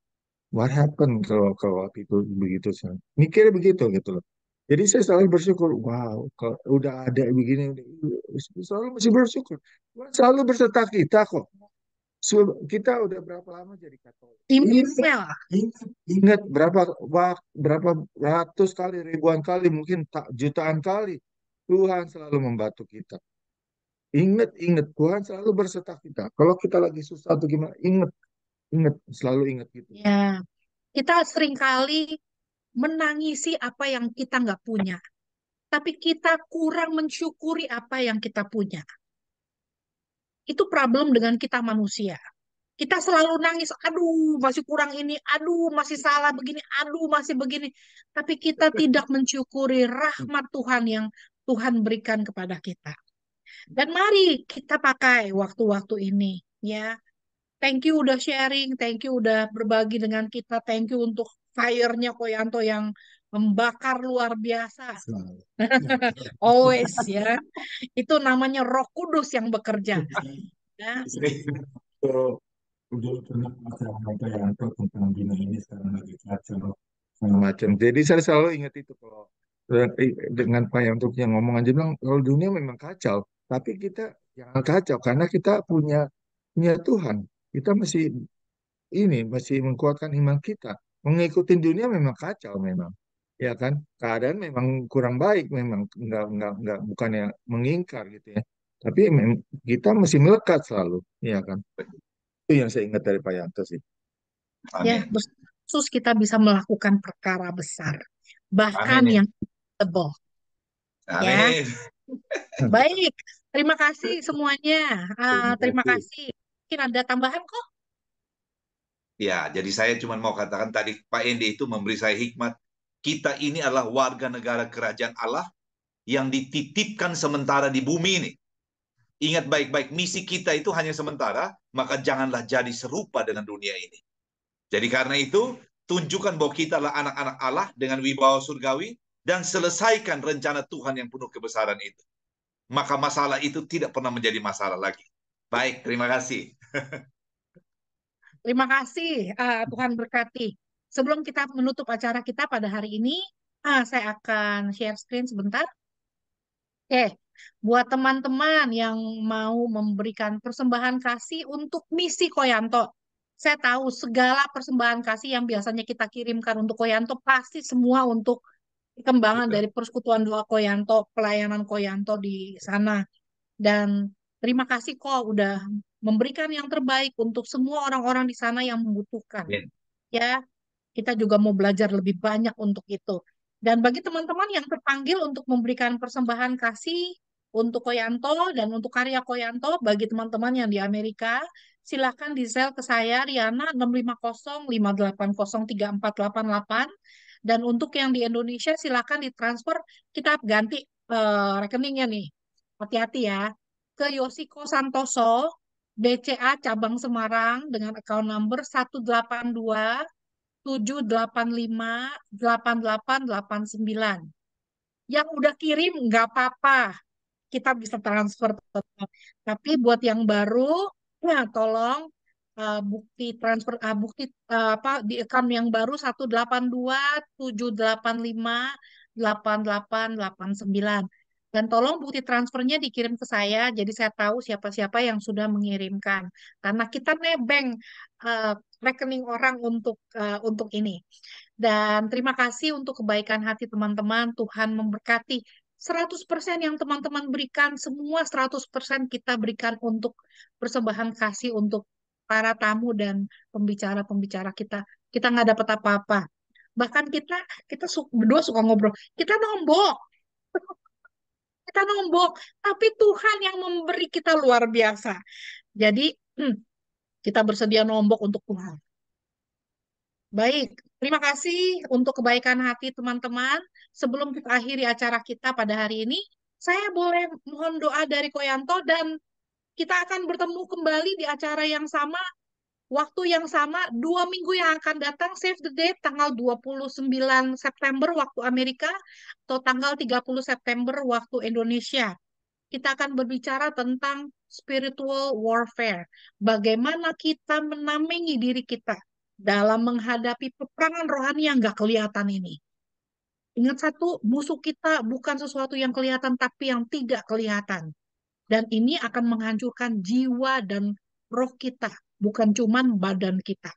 What happened kalau waktu itu begitu? Mikirnya begitu gitu loh. Jadi saya selalu bersyukur, wow, kalau udah ada begini, selalu masih bersyukur. Tuhan selalu berserta kita kok. Kita udah berapa lama jadi Katolik? Immanuel. Ingat berapa ratus kali, ribuan kali, mungkin tak jutaan kali Tuhan selalu membantu kita. Ingat Tuhan selalu berserta kita. Kalau kita lagi susah atau gimana, selalu ingat gitu. Ya, kita seringkali menangisi apa yang kita nggak punya, tapi kita kurang mensyukuri apa yang kita punya. Itu problem dengan kita manusia. Kita selalu nangis, aduh masih kurang ini, aduh masih salah begini, aduh masih begini. Tapi kita tidak mensyukuri rahmat Tuhan yang Tuhan berikan kepada kita. Dan mari kita pakai waktu-waktu ini, ya. Thank you udah sharing, thank you udah berbagi dengan kita, thank you untuk fire-nya Koyanto yang membakar luar biasa. Always ya. Itu namanya Roh Kudus yang bekerja. Ya. Dulu pernah apa yang tentang dunia ini sekarang lagi kacau segala macam. Jadi saya selalu ingat itu kalau dengan Pak Yanto yang ngomong aja bilang kalau dunia memang kacau, tapi kita jangan kacau karena kita punya Tuhan. Kita masih mengkuatkan iman kita. Mengikuti dunia memang kacau memang. Ya kan? Keadaan memang kurang baik memang enggak bukannya mengingkar gitu ya. Tapi kita masih melekat selalu, ya kan? Itu yang saya ingat dari Pak Yanto sih. Ya, khusus kita bisa melakukan perkara besar, bahkan Amin. yang tebal. Ya, Amin. baik. Terima kasih semuanya. Terima kasih. Mungkin ada tambahan kok? Ya, jadi saya cuma mau katakan tadi Pak Endi itu memberi saya hikmat. Kita ini adalah warga negara kerajaan Allah yang dititipkan sementara di bumi ini. Ingat baik-baik, misi kita itu hanya sementara, maka janganlah jadi serupa dengan dunia ini. Jadi karena itu, tunjukkan bahwa kita adalah anak-anak Allah dengan wibawa surgawi, dan selesaikan rencana Tuhan yang penuh kebesaran itu. Maka masalah itu tidak pernah menjadi masalah lagi. Baik, terima kasih. Terima kasih, Tuhan berkati. Sebelum kita menutup acara kita pada hari ini, saya akan share screen sebentar. Oke, buat teman-teman yang mau memberikan persembahan kasih untuk misi Koyanto. Saya tahu segala persembahan kasih yang biasanya kita kirimkan untuk Koyanto pasti semua untuk perkembangan dari persekutuan doa Koyanto, pelayanan Koyanto di sana. Dan terima kasih kok udah memberikan yang terbaik untuk semua orang-orang di sana yang membutuhkan. Amin. Ya, kita juga mau belajar lebih banyak untuk itu. Dan bagi teman-teman yang terpanggil untuk memberikan persembahan kasih untuk Koyanto dan untuk karya Koyanto, bagi teman-teman yang di Amerika, silakan di sel ke saya, Riana 65058034488. Dan untuk yang di Indonesia, silakan ditransfer, kita ganti rekeningnya nih. Hati-hati ya. Ke Yosiko Santoso, BCA Cabang Semarang dengan account number 182 785 8889. Yang udah kirim nggak apa-apa, kita bisa transfer tetap. Tapi buat yang baru, ya tolong bukti transfer bukti apa di account yang baru 182 785 8889. Dan tolong bukti transfernya dikirim ke saya, jadi saya tahu siapa-siapa yang sudah mengirimkan. Karena kita nebeng eh, rekening orang untuk ini. Dan terima kasih untuk kebaikan hati teman-teman. Tuhan memberkati. 100% yang teman-teman berikan, semua 100% kita berikan untuk persembahan kasih untuk para tamu dan pembicara-pembicara kita. Kita nggak dapat apa-apa. Bahkan kita berdua suka ngobrol. Kita nombok, tapi Tuhan yang memberi kita luar biasa. Jadi kita bersedia nombok untuk Tuhan. Baik, terima kasih untuk kebaikan hati teman-teman. Sebelum kita akhiri acara kita pada hari ini, saya boleh mohon doa dari Koyanto dan kita akan bertemu kembali di acara yang sama, waktu yang sama, 2 minggu yang akan datang, save the date, tanggal 29 September waktu Amerika, atau tanggal 30 September waktu Indonesia. Kita akan berbicara tentang spiritual warfare. Bagaimana kita menamengi diri kita dalam menghadapi peperangan rohani yang nggak kelihatan ini. Ingat satu, musuh kita bukan sesuatu yang kelihatan, tapi yang tidak kelihatan. Dan ini akan menghancurkan jiwa dan roh kita, bukan cuman badan kita.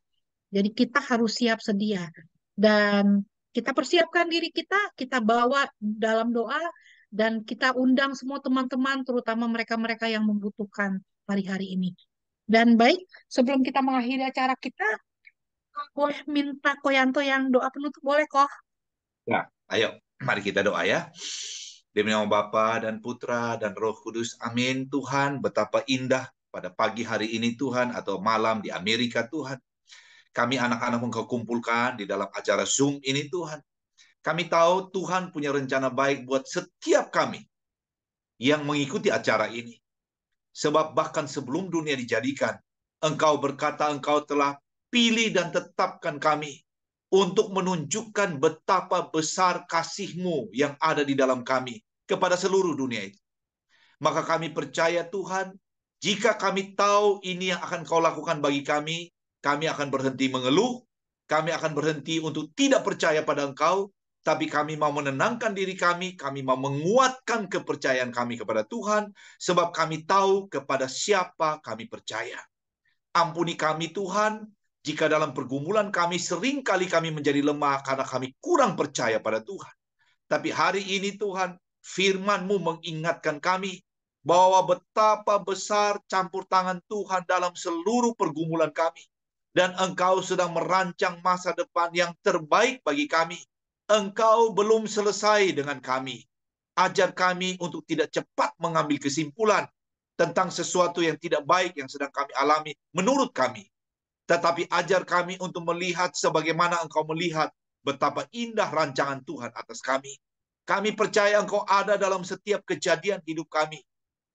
Jadi kita harus siap sedia. Dan kita persiapkan diri kita bawa dalam doa, dan kita undang semua teman-teman, terutama mereka-mereka yang membutuhkan hari-hari ini. Dan baik, sebelum kita mengakhiri acara kita, boleh minta Koyanto yang doa penutup, boleh kok? Ya, ayo, mari kita doa ya. Demi nama Bapa dan Putra dan Roh Kudus, amin. Tuhan, betapa indah pada pagi hari ini Tuhan, atau malam di Amerika Tuhan. Kami anak-anak Engkau kumpulkan di dalam acara Zoom ini Tuhan. Kami tahu Tuhan punya rencana baik buat setiap kami yang mengikuti acara ini. Sebab bahkan sebelum dunia dijadikan, Engkau berkata Engkau telah pilih dan tetapkan kami untuk menunjukkan betapa besar kasih-Mu yang ada di dalam kami kepada seluruh dunia itu. Maka kami percaya Tuhan, jika kami tahu ini yang akan Kau lakukan bagi kami akan berhenti mengeluh, kami akan berhenti untuk tidak percaya pada Engkau, tapi kami mau menenangkan diri kami mau menguatkan kepercayaan kami kepada Tuhan, sebab kami tahu kepada siapa kami percaya. Ampuni kami Tuhan, jika dalam pergumulan kami seringkali kami menjadi lemah karena kami kurang percaya pada Tuhan. Tapi hari ini Tuhan, firman-Mu mengingatkan kami bahwa betapa besar campur tangan Tuhan dalam seluruh pergumulan kami. Dan Engkau sedang merancang masa depan yang terbaik bagi kami. Engkau belum selesai dengan kami. Ajar kami untuk tidak cepat mengambil kesimpulan tentang sesuatu yang tidak baik yang sedang kami alami menurut kami. Tetapi ajar kami untuk melihat sebagaimana Engkau melihat betapa indah rancangan Tuhan atas kami. Kami percaya Engkau ada dalam setiap kejadian hidup kami.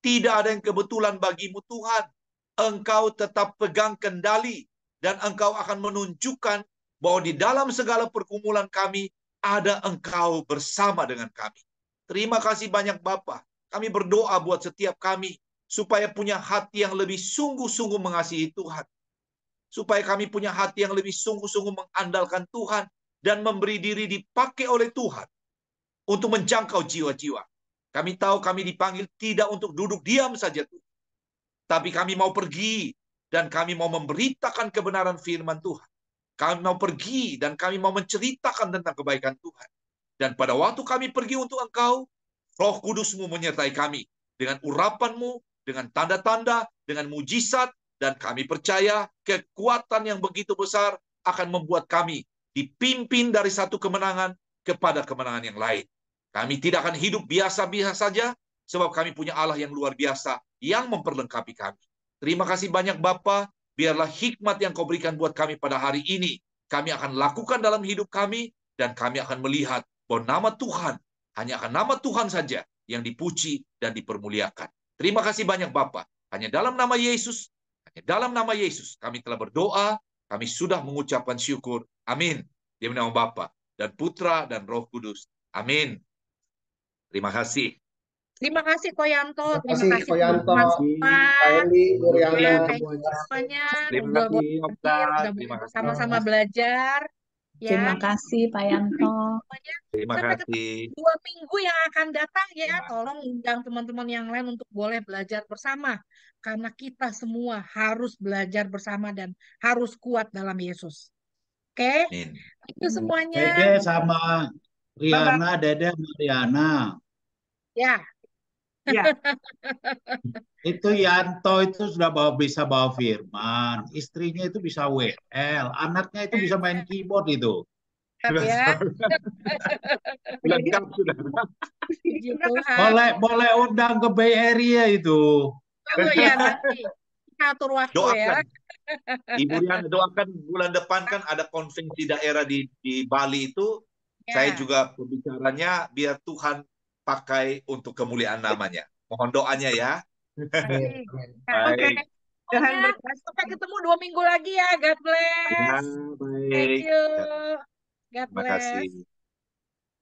Tidak ada yang kebetulan bagimu Tuhan. Engkau tetap pegang kendali dan Engkau akan menunjukkan bahwa di dalam segala pergumulan kami ada Engkau bersama dengan kami. Terima kasih banyak Bapa. Kami berdoa buat setiap kami supaya punya hati yang lebih sungguh-sungguh mengasihi Tuhan. Supaya kami punya hati yang lebih sungguh-sungguh mengandalkan Tuhan dan memberi diri dipakai oleh Tuhan untuk menjangkau jiwa-jiwa. Kami tahu kami dipanggil tidak untuk duduk diam saja, Tuhan. Tapi kami mau pergi dan kami mau memberitakan kebenaran firman Tuhan. Kami mau pergi dan kami mau menceritakan tentang kebaikan Tuhan. Dan pada waktu kami pergi untuk Engkau, Roh Kudus-Mu menyertai kami dengan urapan-Mu, dengan tanda-tanda, dengan mujizat, dan kami percaya kekuatan yang begitu besar akan membuat kami dipimpin dari satu kemenangan kepada kemenangan yang lain. Kami tidak akan hidup biasa-biasa saja, sebab kami punya Allah yang luar biasa yang memperlengkapi kami. Terima kasih banyak Bapa. Biarlah hikmat yang Kau berikan buat kami pada hari ini, kami akan lakukan dalam hidup kami, dan kami akan melihat bahwa nama Tuhan, hanya akan nama Tuhan saja yang dipuji dan dipermuliakan. Terima kasih banyak Bapa. Hanya dalam nama Yesus kami telah berdoa, kami sudah mengucapkan syukur. Amin. Di nama Bapa dan Putra dan Roh Kudus. Amin. Terima kasih. Terima kasih Koyanto, Terima terima kasih kasih Koyanto, teman-teman Pak semua. Endi, Muriana, Ya, semuanya. thank you semuanya Terima udah kasih hadir, Okta. udah Terima kasih. sama-sama belajar. Terima Ya, kasih Pak Yanto. semuanya. Terima Sampai ketemu kasih. 2 minggu yang akan datang ya. Tolong undang teman-teman yang lain untuk boleh belajar bersama. Karena kita semua harus belajar bersama dan harus kuat dalam Yesus. Oke? Amin. Itu semuanya. Dede sama Bye-bye. Riana, Dede sama Riana. Ya, Ya, Itu Yanto itu sudah bisa bawa firman. Istrinya itu bisa WL. Anaknya itu bisa main keyboard itu. ya. Lengkap sudah. Puji Tuhan. Boleh undang ke Bay Area itu. Oh ya, nanti kita atur waktu ya. Doakan. Ibu Riana, doakan bulan depan kan ada konvensi daerah di Bali itu. Ya. Saya juga pembicaranya biar Tuhan pakai untuk kemuliaan namanya. Mohon doanya ya. Amin. Oke. Baik. Tuhan Pokoknya berkati. sampai ketemu 2 minggu lagi ya. God Ya, bless. Thank baik. you. God Terima bless. kasih.